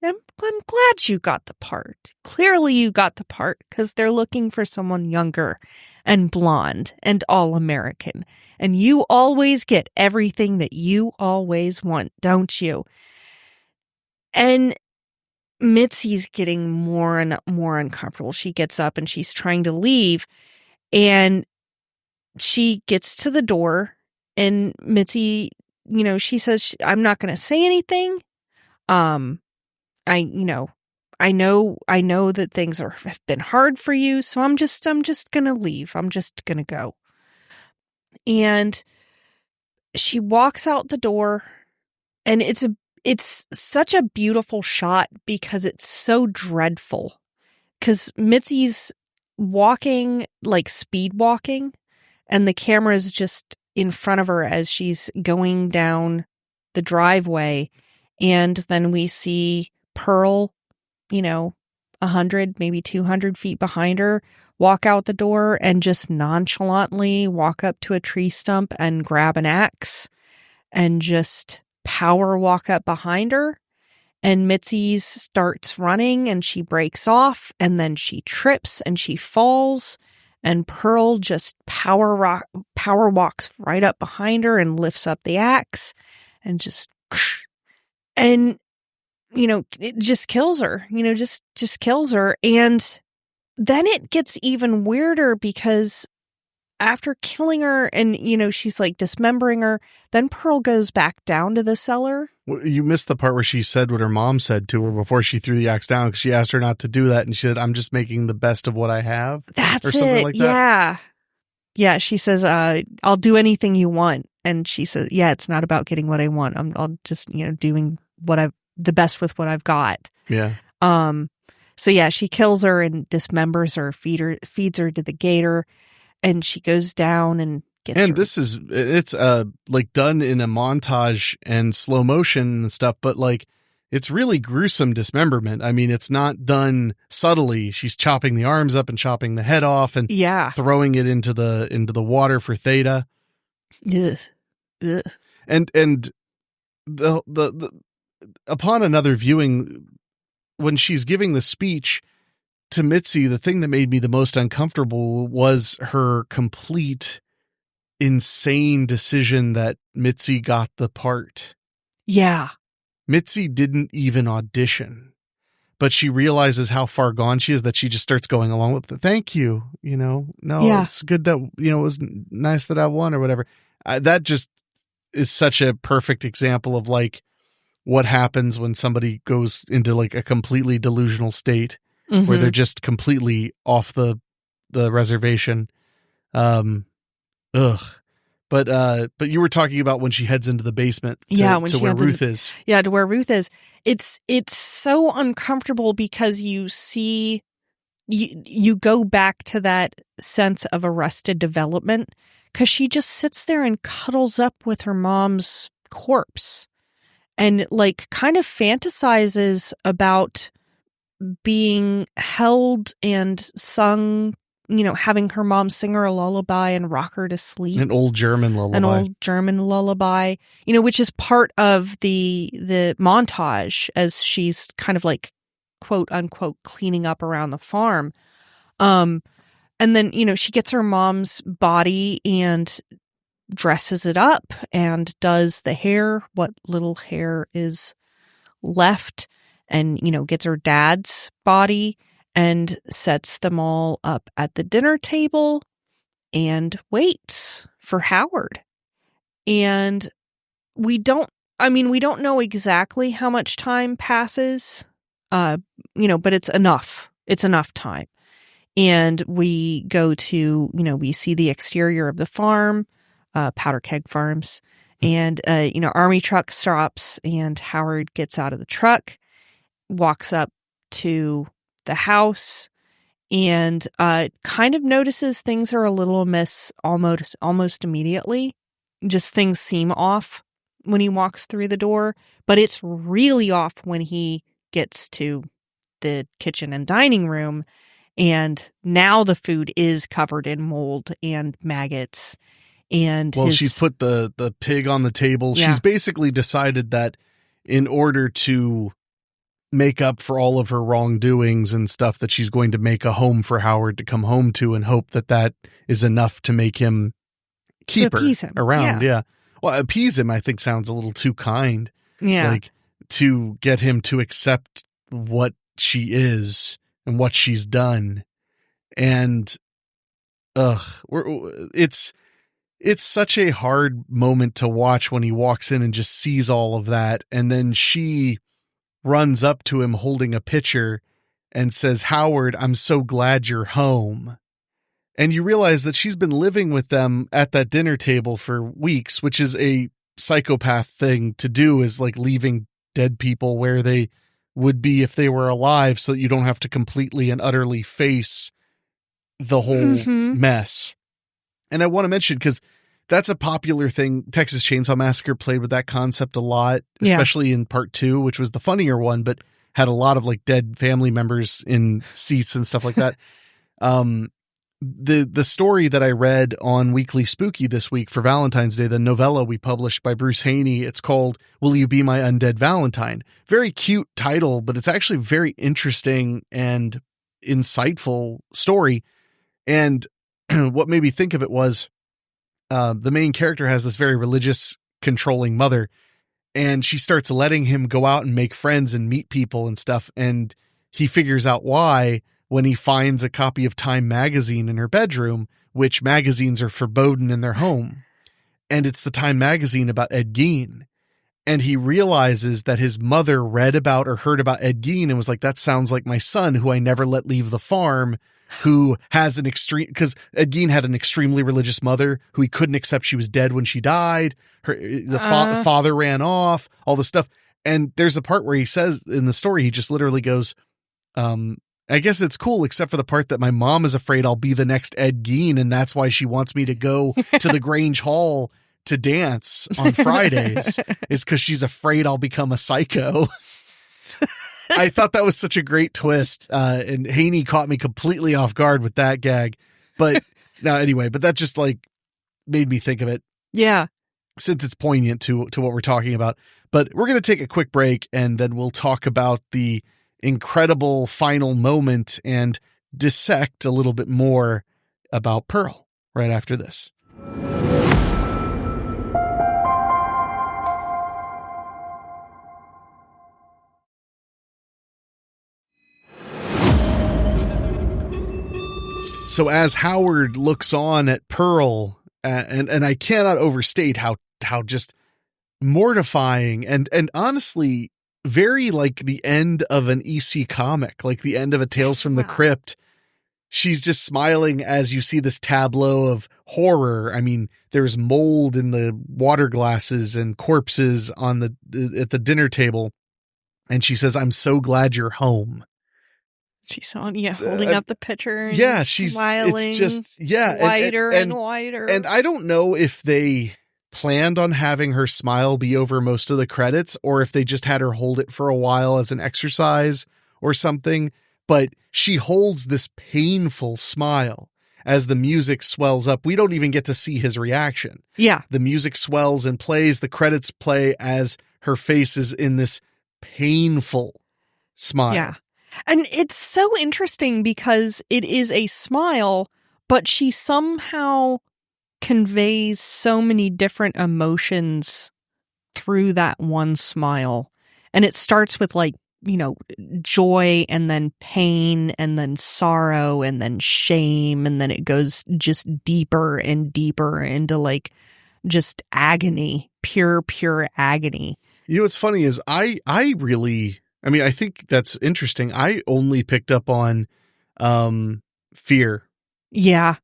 I'm glad you got the part. Clearly you got the part because they're looking for someone younger and blonde and all-American. And you always get everything that you always want, don't you? And Mitzi's getting more and more uncomfortable. She gets up and she's trying to leave. And she gets to the door and Mitzi, she says, I'm not going to say anything. I know that things have been hard for you, so I'm just gonna leave. I'm just gonna go. And she walks out the door, and it's such a beautiful shot because it's so dreadful. Because Mitzi's walking, like speed walking, and the camera's just in front of her as she's going down the driveway, and then we see Pearl, 100, maybe 200 feet behind her, walk out the door and just nonchalantly walk up to a tree stump and grab an axe and just power walk up behind her. And Mitzi starts running and she breaks off and then she trips and she falls and Pearl just power walks right up behind her and lifts up the axe and just, and it just kills her, just kills her. And then it gets even weirder because after killing her and, she's like dismembering her, then Pearl goes back down to the cellar. Well, you missed the part where she said what her mom said to her before she threw the axe down because she asked her not to do that. And she said, I'm just making the best of what I have. That's or something it. like that. Yeah. Yeah. She says, I'll do anything you want. And she says, yeah, it's not about getting what I want. I'll just, doing the best with what I've got. Yeah. So yeah, she kills her and dismembers her, feeds her to the gator, and she goes down and gets And her. it's like done in a montage and slow motion and stuff, but like it's really gruesome dismemberment. I mean, it's not done subtly. She's chopping the arms up and chopping the head off and throwing it into the water for Theta. Yes. Ugh. And the upon another viewing, when she's giving the speech to Mitzi, the thing that made me the most uncomfortable was her complete insane decision that Mitzi got the part. Yeah. Mitzi didn't even audition, but she realizes how far gone she is that she just starts going along with it. Thank you. It's good that, it was nice that I won or whatever. That just is such a perfect example of like what happens when somebody goes into like a completely delusional state where they're just completely off the reservation. But you were talking about when she heads into the basement to where Ruth is. Yeah, to where Ruth is. It's so uncomfortable because you see, you go back to that sense of Arrested Development because she just sits there and cuddles up with her mom's corpse and like kind of fantasizes about being held and sung, having her mom sing her a lullaby and rock her to sleep. An old German lullaby. Which is part of the montage as she's kind of like, quote unquote, cleaning up around the farm. And then, she gets her mom's body and dresses it up and does the hair, what little hair is left, and, gets her dad's body and sets them all up at the dinner table. and waits for Howard. And we don't know exactly how much time passes, but it's enough. It's enough time. And we go to, we see the exterior of the farm, Powder Keg Farms, and, army truck stops, and Howard gets out of the truck, walks up to the house, and kind of notices things are a little amiss almost immediately. Just things seem off when he walks through the door, but it's really off when he gets to the kitchen and dining room, and now the food is covered in mold and maggots. And she's put the pig on the table. Yeah. She's basically decided that in order to make up for all of her wrongdoings and stuff, that she's going to make a home for Howard to come home to, and hope that that is enough to make him keep her around. Yeah. Well, appease him, I think, sounds a little too kind. Yeah. Like, to get him to accept what she is and what she's done. And it's such a hard moment to watch when he walks in and just sees all of that. And then she runs up to him holding a pitcher and says, "Howard, I'm so glad you're home." And you realize that she's been living with them at that dinner table for weeks, which is a psychopath thing to do, is like leaving dead people where they would be if they were alive, so that you don't have to completely and utterly face the whole mess. And I want to mention, because that's a popular thing. Texas Chainsaw Massacre played with that concept a lot, especially in part 2, which was the funnier one, but had a lot of like dead family members in seats and stuff like that. The story that I read on Weekly Spooky this week for Valentine's Day, the novella we published by Bruce Haney, it's called "Will You Be My Undead Valentine?" Very cute title, but it's actually very interesting and insightful story. And what made me think of it was the main character has this very religious, controlling mother, and she starts letting him go out and make friends and meet people and stuff. And he figures out why when he finds a copy of Time magazine in her bedroom, which magazines are forbidden in their home. And it's the Time magazine about Ed Gein. And he realizes that his mother read about or heard about Ed Gein and was like, that sounds like my son, who I never let leave the farm, who has an extreme, because Ed Gein had an extremely religious mother who he couldn't accept she was dead when she died. The father ran off, all this stuff. And there's a part where he says in the story, he just literally goes, I guess it's cool, except for the part that my mom is afraid I'll be the next Ed Gein, and that's why she wants me to go to the Grange Hall to dance on Fridays, is because she's afraid I'll become a psycho. I thought that was such a great twist, and Haney caught me completely off guard with that gag. But no, anyway, but that just like made me think of it. Yeah. Since it's poignant to what we're talking about. But we're going to take a quick break, and then we'll talk about the incredible final moment and dissect a little bit more about Pearl right after this. So as Howard looks on at Pearl, and I cannot overstate how just mortifying and honestly very like the end of an EC comic, like the end of a Tales from the Crypt. She's just smiling as you see this tableau of horror. I mean, there's mold in the water glasses and corpses on at the dinner table. And she says, "I'm so glad you're home." She's holding up the picture. And she's smiling. It's just, wider and wider. And I don't know if they planned on having her smile be over most of the credits, or if they just had her hold it for a while as an exercise or something. But she holds this painful smile as the music swells up. We don't even get to see his reaction. Yeah. The music swells and plays. The credits play as her face is in this painful smile. Yeah. And it's so interesting because it is a smile, but she somehow conveys so many different emotions through that one smile. And it starts with like joy and then pain and then sorrow and then shame. And then it goes just deeper and deeper into like just agony, pure agony. What's funny is I think that's interesting. I only picked up on fear. Yeah.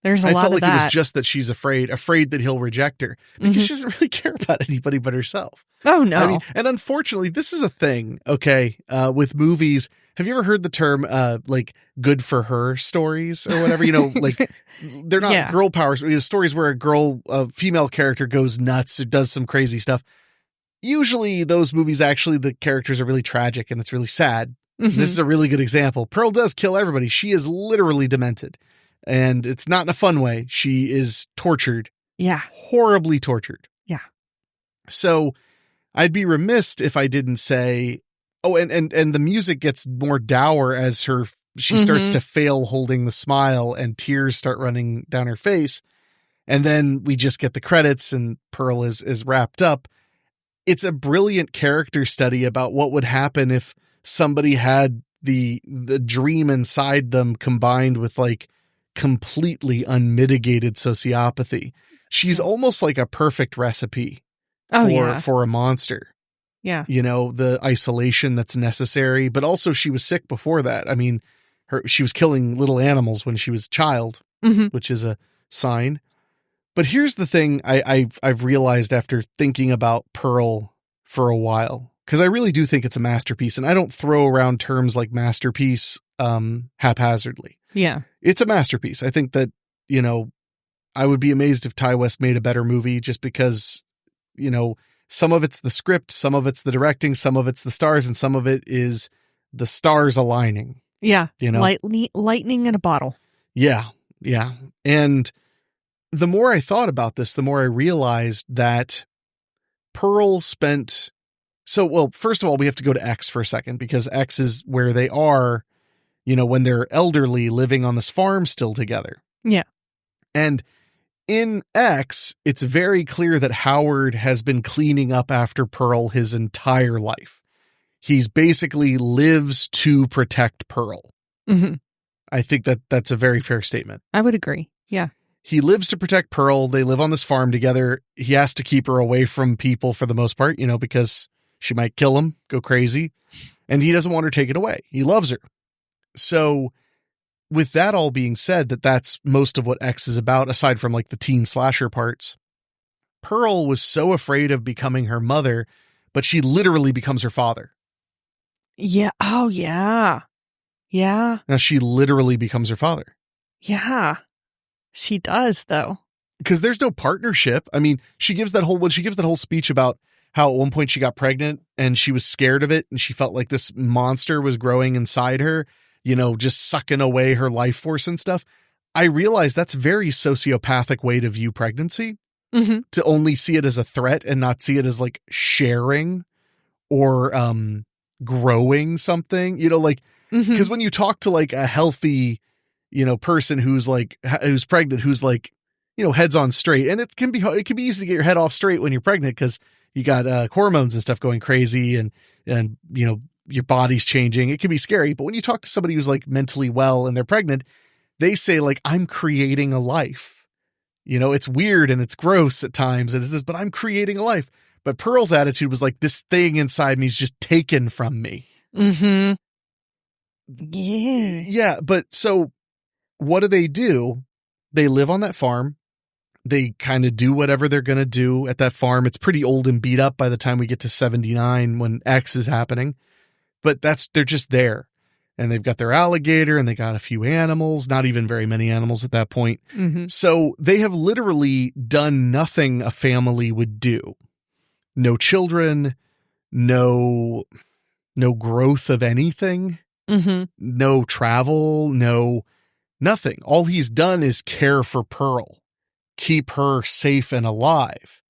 There's a lot of that. I felt like it was just that she's afraid that he'll reject her because she doesn't really care about anybody but herself. Oh, no. I mean, and unfortunately, this is a thing, okay, with movies. Have you ever heard the term, like, good for her stories or whatever? Like, they're not girl power stories where a female character goes nuts or does some crazy stuff. Usually those movies, actually, the characters are really tragic and it's really sad. This is a really good example. Pearl does kill everybody. She is literally demented. And it's not in a fun way. She is tortured. Yeah. Horribly tortured. Yeah. So I'd be remiss if I didn't say, and the music gets more dour as she starts to fail holding the smile and tears start running down her face. And then we just get the credits and Pearl is wrapped up. It's a brilliant character study about what would happen if somebody had the dream inside them combined with like completely unmitigated sociopathy. She's almost like a perfect recipe for a monster. Yeah. The isolation that's necessary, but also she was sick before that. I mean, she was killing little animals when she was a child, which is a sign. But here's the thing I've realized after thinking about Pearl for a while, because I really do think it's a masterpiece, and I don't throw around terms like masterpiece haphazardly. Yeah. It's a masterpiece. I think that, I would be amazed if Ty West made a better movie just because, some of it's the script, some of it's the directing, some of it's the stars, and some of it is the stars aligning. Yeah. Lightning in a bottle. Yeah. Yeah. And the more I thought about this, the more I realized that Pearl spent... first of all, we have to go to X for a second because X is where they are, when they're elderly living on this farm still together. Yeah. And in X, it's very clear that Howard has been cleaning up after Pearl his entire life. He's basically lives to protect Pearl. I think that's a very fair statement. I would agree. Yeah. He lives to protect Pearl. They live on this farm together. He has to keep her away from people for the most part, because she might kill him, go crazy, and he doesn't want her taken away. He loves her. So with that all being said, that's most of what X is about, aside from like the teen slasher parts. Pearl was so afraid of becoming her mother, but she literally becomes her father. Yeah. Oh, yeah. Yeah. Now she literally becomes her father. Yeah. She does, though. Because there's no partnership. I mean, she gives that whole speech about how at one point she got pregnant and she was scared of it and she felt like this monster was growing inside her, just sucking away her life force and stuff. I realize that's a very sociopathic way to view pregnancy, to only see it as a threat and not see it as like sharing or growing something, because when you talk to like a healthy, person who's pregnant, who's like, heads on straight, and it can be easy to get your head off straight when you're pregnant because you got hormones and stuff going crazy and your body's changing. It can be scary. But when you talk to somebody who's like mentally well and they're pregnant, they say like, I'm creating a life. It's weird and it's gross at times and it's this, but I'm creating a life. But Pearl's attitude was like, this thing inside me is just taken from me. Yeah. Yeah. But so what do? They live on that farm. They kind of do whatever they're going to do at that farm. It's pretty old and beat up by the time we get to 79 when X is happening, but they're just there, and they've got their alligator and they got a few animals, not even very many animals at that point. So they have literally done nothing a family would do. No children, no growth of anything, no travel, no nothing. All he's done is care for Pearl. Keep her safe and alive.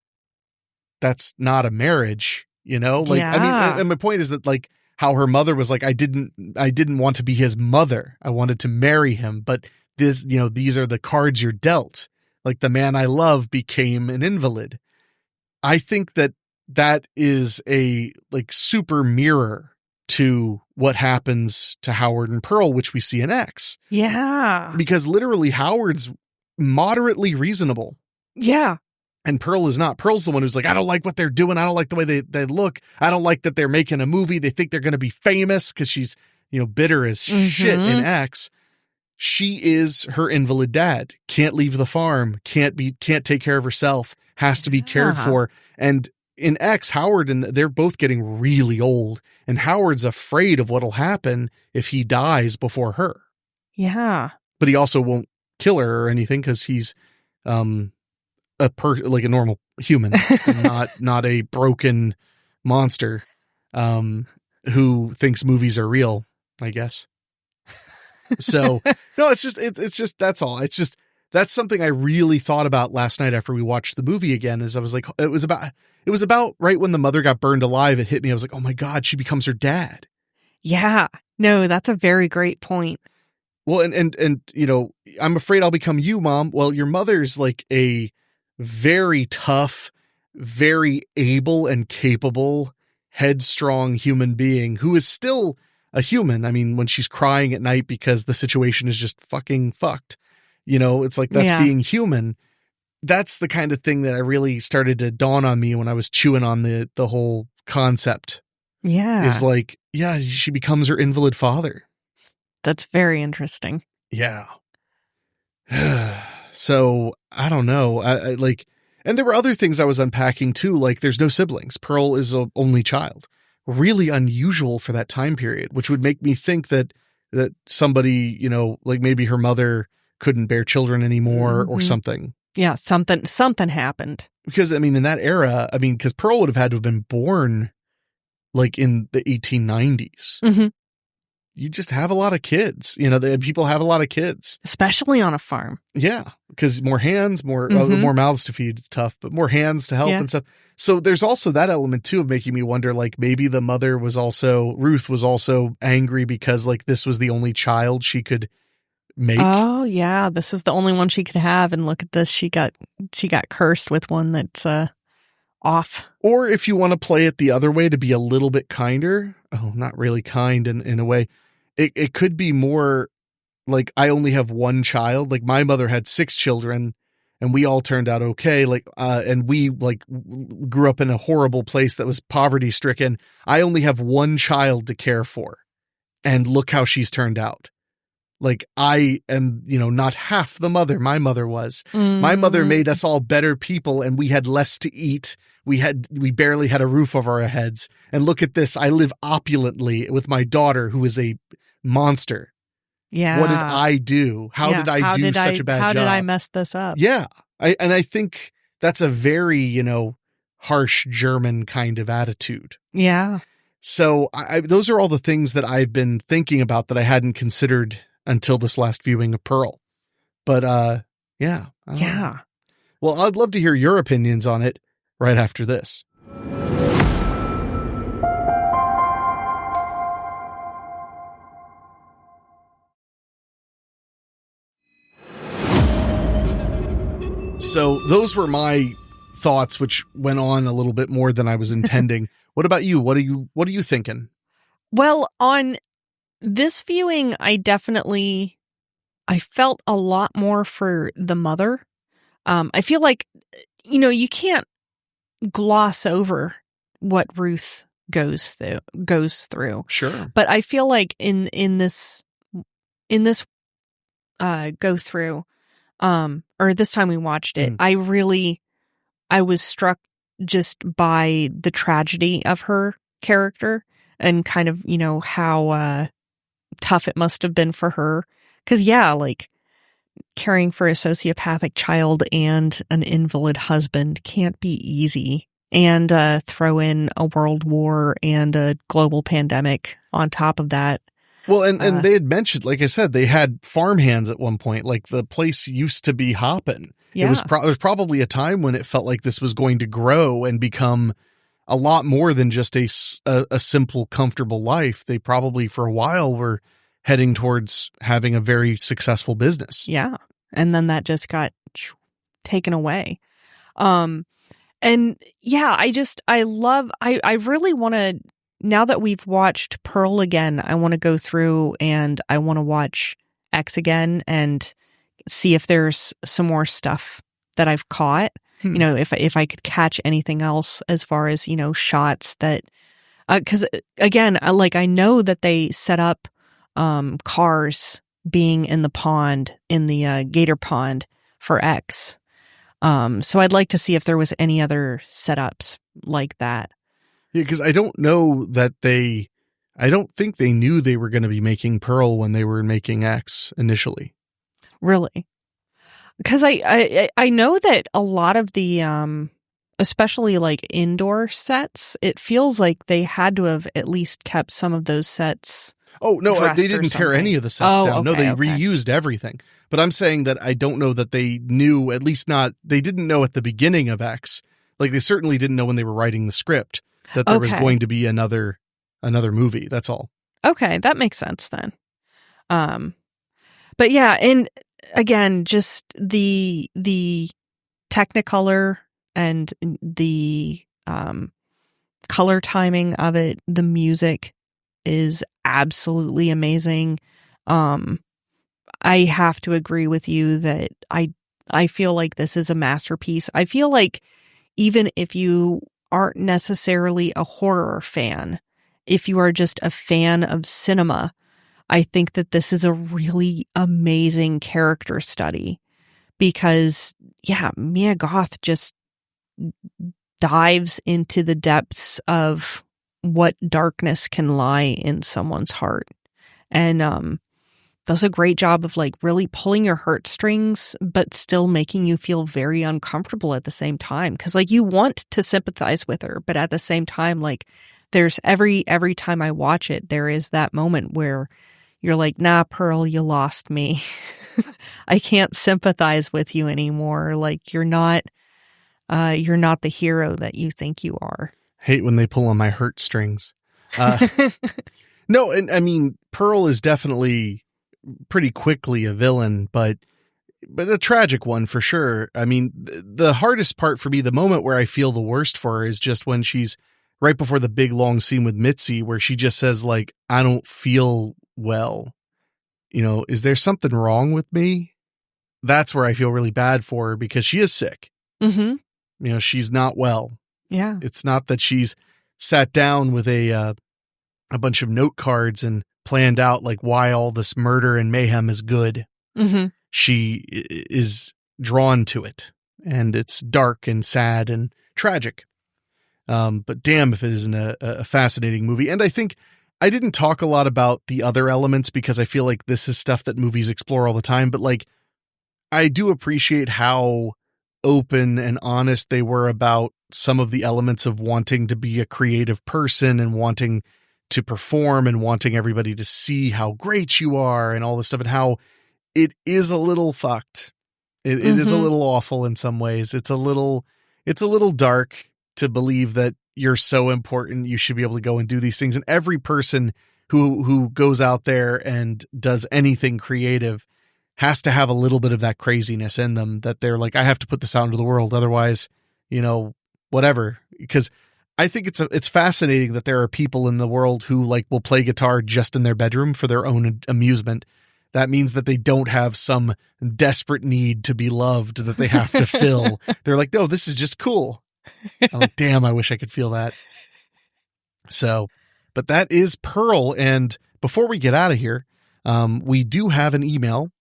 That's not a marriage, I mean, and my point is that like how her mother was like, I didn't want to be his mother. I wanted to marry him, but this, these are the cards you're dealt. Like the man I love became an invalid. I think that is a like super mirror to what happens to Howard and Pearl, which we see in X. Yeah. Because literally Howard's moderately reasonable. Yeah. And Pearl is not. Pearl's the one who's like, I don't like what they're doing. I don't like the way they look. I don't like that they're making a movie. They think they're going to be famous because she's, bitter as shit in X. She is her invalid dad. Can't leave the farm. Can't take care of herself. Has to be cared for. And in X, Howard and they're both getting really old. And Howard's afraid of what'll happen if he dies before her. Yeah. But he also won't kill her or anything because he's like a normal human, and not a broken monster who thinks movies are real, I guess. So no, it's just that's all. It's just that's something I really thought about last night after we watched the movie again. Is I was like, it was about right when the mother got burned alive. It hit me. I was like, oh my God, she becomes her dad. Yeah. No, that's a very great point. Well, and I'm afraid I'll become you, Mom. Well, your mother's like a very tough, very able and capable, headstrong human being who is still a human. I mean, when she's crying at night because the situation is just fucking fucked, it's like that's being human. That's the kind of thing that I really started to dawn on me when I was chewing on the whole concept. Yeah. Is like, yeah, she becomes her invalid father. That's very interesting. Yeah. So I don't know. I like, and there were other things I was unpacking too. Like there's no siblings. Pearl is an only child. Really unusual for that time period, which would make me think that somebody, like maybe her mother couldn't bear children anymore or something. Yeah. Something happened. Because I mean, in that era, because Pearl would have had to have been born like in the 1890s. Mm-hmm. You just have a lot of kids, people have a lot of kids, especially on a farm. Yeah. Because more hands, more mouths to feed is tough, but more hands to help and stuff. So there's also that element too of making me wonder, like maybe the mother Ruth was also angry because like this was the only child she could make. Oh yeah. This is the only one she could have. And look at this. She got cursed with one that's off. Or if you want to play it the other way to be a little bit kinder. Oh, not really kind in a way. It could be more like I only have one child. Like my mother had 6 children and we all turned out okay. Like, and we like grew up in a horrible place that was poverty stricken. I only have one child to care for and look how she's turned out. Like I am, not half the mother my mother was. Mm-hmm. My mother made us all better people and we had less to eat. We barely had a roof over our heads. And look at this. I live opulently with my daughter who is a monster. Yeah. What did I do? How did I do such a bad job? How did I mess this up? Yeah. I think that's a very, harsh German kind of attitude. Yeah. So those are all the things that I've been thinking about that I hadn't considered until this last viewing of Pearl. But, yeah. Yeah. Well, I'd love to hear your opinions on it right after this. So those were my thoughts, which went on a little bit more than I was intending. What about you? What are you thinking? Well, on this viewing, I felt a lot more for the mother. I feel like, you can't gloss over what Ruth goes through. Sure. But I feel like in this go through, or this time we watched it, I was struck just by the tragedy of her character and kind of, how tough it must have been for her. 'Cause like caring for a sociopathic child and an invalid husband can't be easy. And throw in a world war and a global pandemic on top of that. Well, and they had mentioned, like I said, they had farmhands at one point. Like the place used to be hopping. Yeah. It was there's probably a time when it felt like this was going to grow and become a lot more than just a simple, comfortable life. They probably for a while were heading towards having a very successful business. Yeah. And then that just got taken away. And yeah, I really want to now that we've watched Pearl again, I want to go through and I want to watch X again and see if there's some more stuff that I've caught. You know, if I could catch anything else as far as, you know, shots that, because again, I know that they set up cars being in the pond, in the gator pond for X. So I'd like to see if there was any other setups like that. Yeah, because I don't know that I don't think they knew they were going to be making Pearl when they were making X initially. Really? Because I know that a lot of the, especially like indoor sets, it feels like they had to have at least kept some of those sets. Oh, no, they didn't tear any of the sets down. No, they reused everything. But I'm saying that I don't know that they knew, at least not, they didn't know at the beginning of X. Like they certainly didn't know when they were writing the script that there was going to be another movie. That's all. Okay, that makes sense then. But yeah, and again, just the Technicolor and the color timing of it, the music is absolutely amazing. I have to agree with you that I feel like this is a masterpiece. I feel like even if you aren't necessarily a horror fan, if you are just a fan of cinema, I think that this is a really amazing character study because, yeah, Mia Goth just dives into the depths of what darkness can lie in someone's heart and does a great job of like really pulling your heartstrings, but still making you feel very uncomfortable at the same time. Cause like you want to sympathize with her, but at the same time, like there's every time I watch it, there is that moment where you're like, nah, Pearl, you lost me. I can't sympathize with you anymore. Like you're not the hero that you think you are. Hate when they pull on my heartstrings. No, and I mean, Pearl is definitely pretty quickly a villain, but a tragic one for sure. I mean, the hardest part for me, the moment where I feel the worst for her is just when she's right before the big long scene with Mitzi, where she just says like, I don't feel well. You know, is there something wrong with me? That's where I feel really bad for her because she is sick. Mm-hmm. You know, she's not well. Yeah. It's not that she's sat down with a bunch of note cards and planned out like why all this murder and mayhem is good. Mm-hmm. She is drawn to it and it's dark and sad and tragic. But damn if it isn't a fascinating movie. And I think I didn't talk a lot about the other elements because I feel like this is stuff that movies explore all the time, but like I do appreciate how open and honest they were about some of the elements of wanting to be a creative person and wanting to perform and wanting everybody to see how great you are and all this stuff and how it is a little fucked. It is a little awful in some ways. It's a little dark to believe that you're so important. You should be able to go and do these things. And every person who goes out there and does anything creative has to have a little bit of that craziness in them that they're like, I have to put this out into the world. Otherwise, you know, whatever, because I think it's fascinating that there are people in the world who like will play guitar just in their bedroom for their own amusement. That means that they don't have some desperate need to be loved that they have to fill. They're like, no, this is just cool. I'm like, damn, I wish I could feel that. So, but that is Pearl. And before we get out of here, we do have an email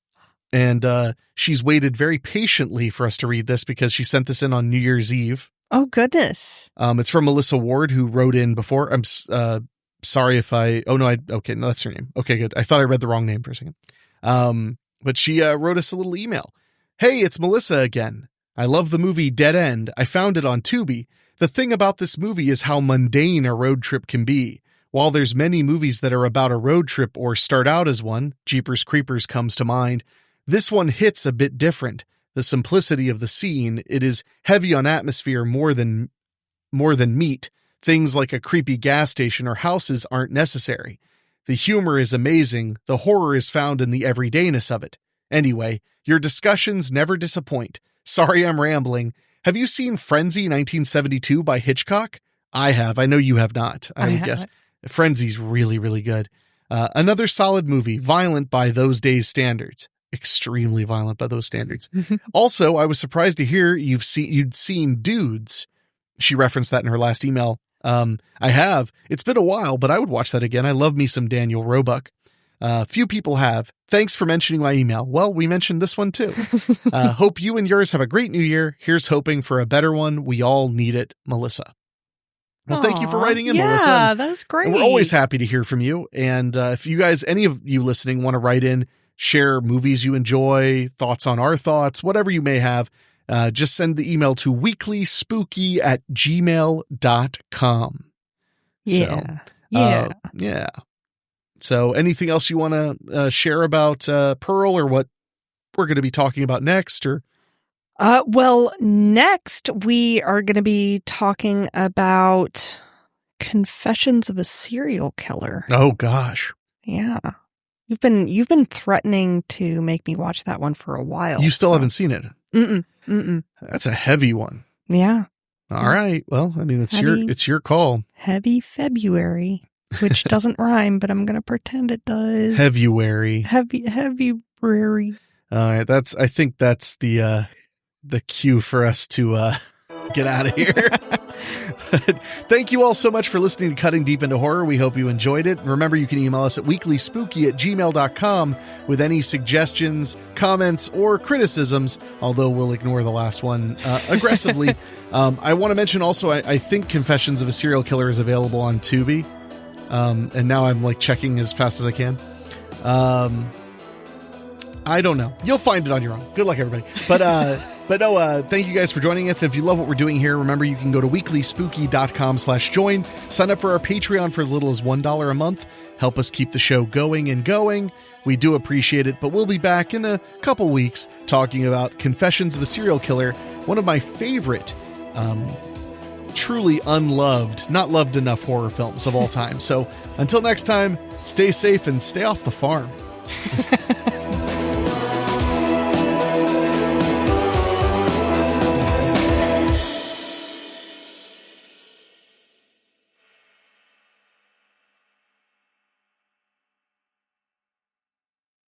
and she's waited very patiently for us to read this because she sent this in on New Year's Eve. Oh, goodness. It's from Melissa Ward, who wrote in before. I'm sorry if okay, no, that's her name. Okay, good. I thought I read the wrong name for a second. But she wrote us a little email. Hey, it's Melissa again. I love the movie Dead End. I found it on Tubi. The thing about this movie is how mundane a road trip can be. While there's many movies that are about a road trip or start out as one, Jeepers Creepers comes to mind, this one hits a bit different. The simplicity of the scene, it is heavy on atmosphere more than meat. Things like a creepy gas station or houses aren't necessary. The humor is amazing. The horror is found in the everydayness of it. Anyway, your discussions never disappoint. Sorry I'm rambling. Have you seen Frenzy 1972 by Hitchcock? I have. I know you have not, I would guess. Frenzy's really, really good. Another solid movie, violent by those days' standards. Extremely violent by those standards. Also, I was surprised to hear you'd seen Dudes. She referenced that in her last email. I have. It's been a while, but I would watch that again. I love me some Daniel Roebuck. Few people have. Thanks for mentioning my email. Well, we mentioned this one too. Hope you and yours have a great new year. Here's hoping for a better one. We all need it, Melissa. Well, thank you for writing in, Melissa. Yeah, that was great. And we're always happy to hear from you. And if you guys, any of you listening, want to write in, share movies you enjoy, thoughts on our thoughts, whatever you may have, just send the email to weeklysspooky@gmail.com. Yeah. Yeah. So anything else you want to share about Pearl, or what we're going to be talking about next? Or well, next we are going to be talking about Confessions of a Serial Killer. Oh gosh. Yeah. You've been threatening to make me watch that one for a while. You still haven't seen it? Mm-mm. That's a heavy one. Yeah. All right. Well, I mean, it's your call. Heavy February, which doesn't rhyme, but I'm going to pretend it does. Heavyuary. Heavyuary. All right. I think that's the cue for us to get out of here. But thank you all so much for listening to Cutting Deep into Horror. We hope you enjoyed it. Remember, you can email us at weeklyspooky@gmail.com with any suggestions, comments, or criticisms, although we'll ignore the last one aggressively. I want to mention also, I think Confessions of a Serial Killer is available on Tubi. And now I'm like checking as fast as I can. I don't know. You'll find it on your own. Good luck, everybody. But no, thank you guys for joining us. If you love what we're doing here, remember you can go to weeklyspooky.com/join. Sign up for our Patreon for as little as $1 a month. Help us keep the show going and going. We do appreciate it, but we'll be back in a couple weeks talking about Confessions of a Serial Killer, one of my favorite, truly unloved, not loved enough horror films of all time. So until next time, stay safe and stay off the farm.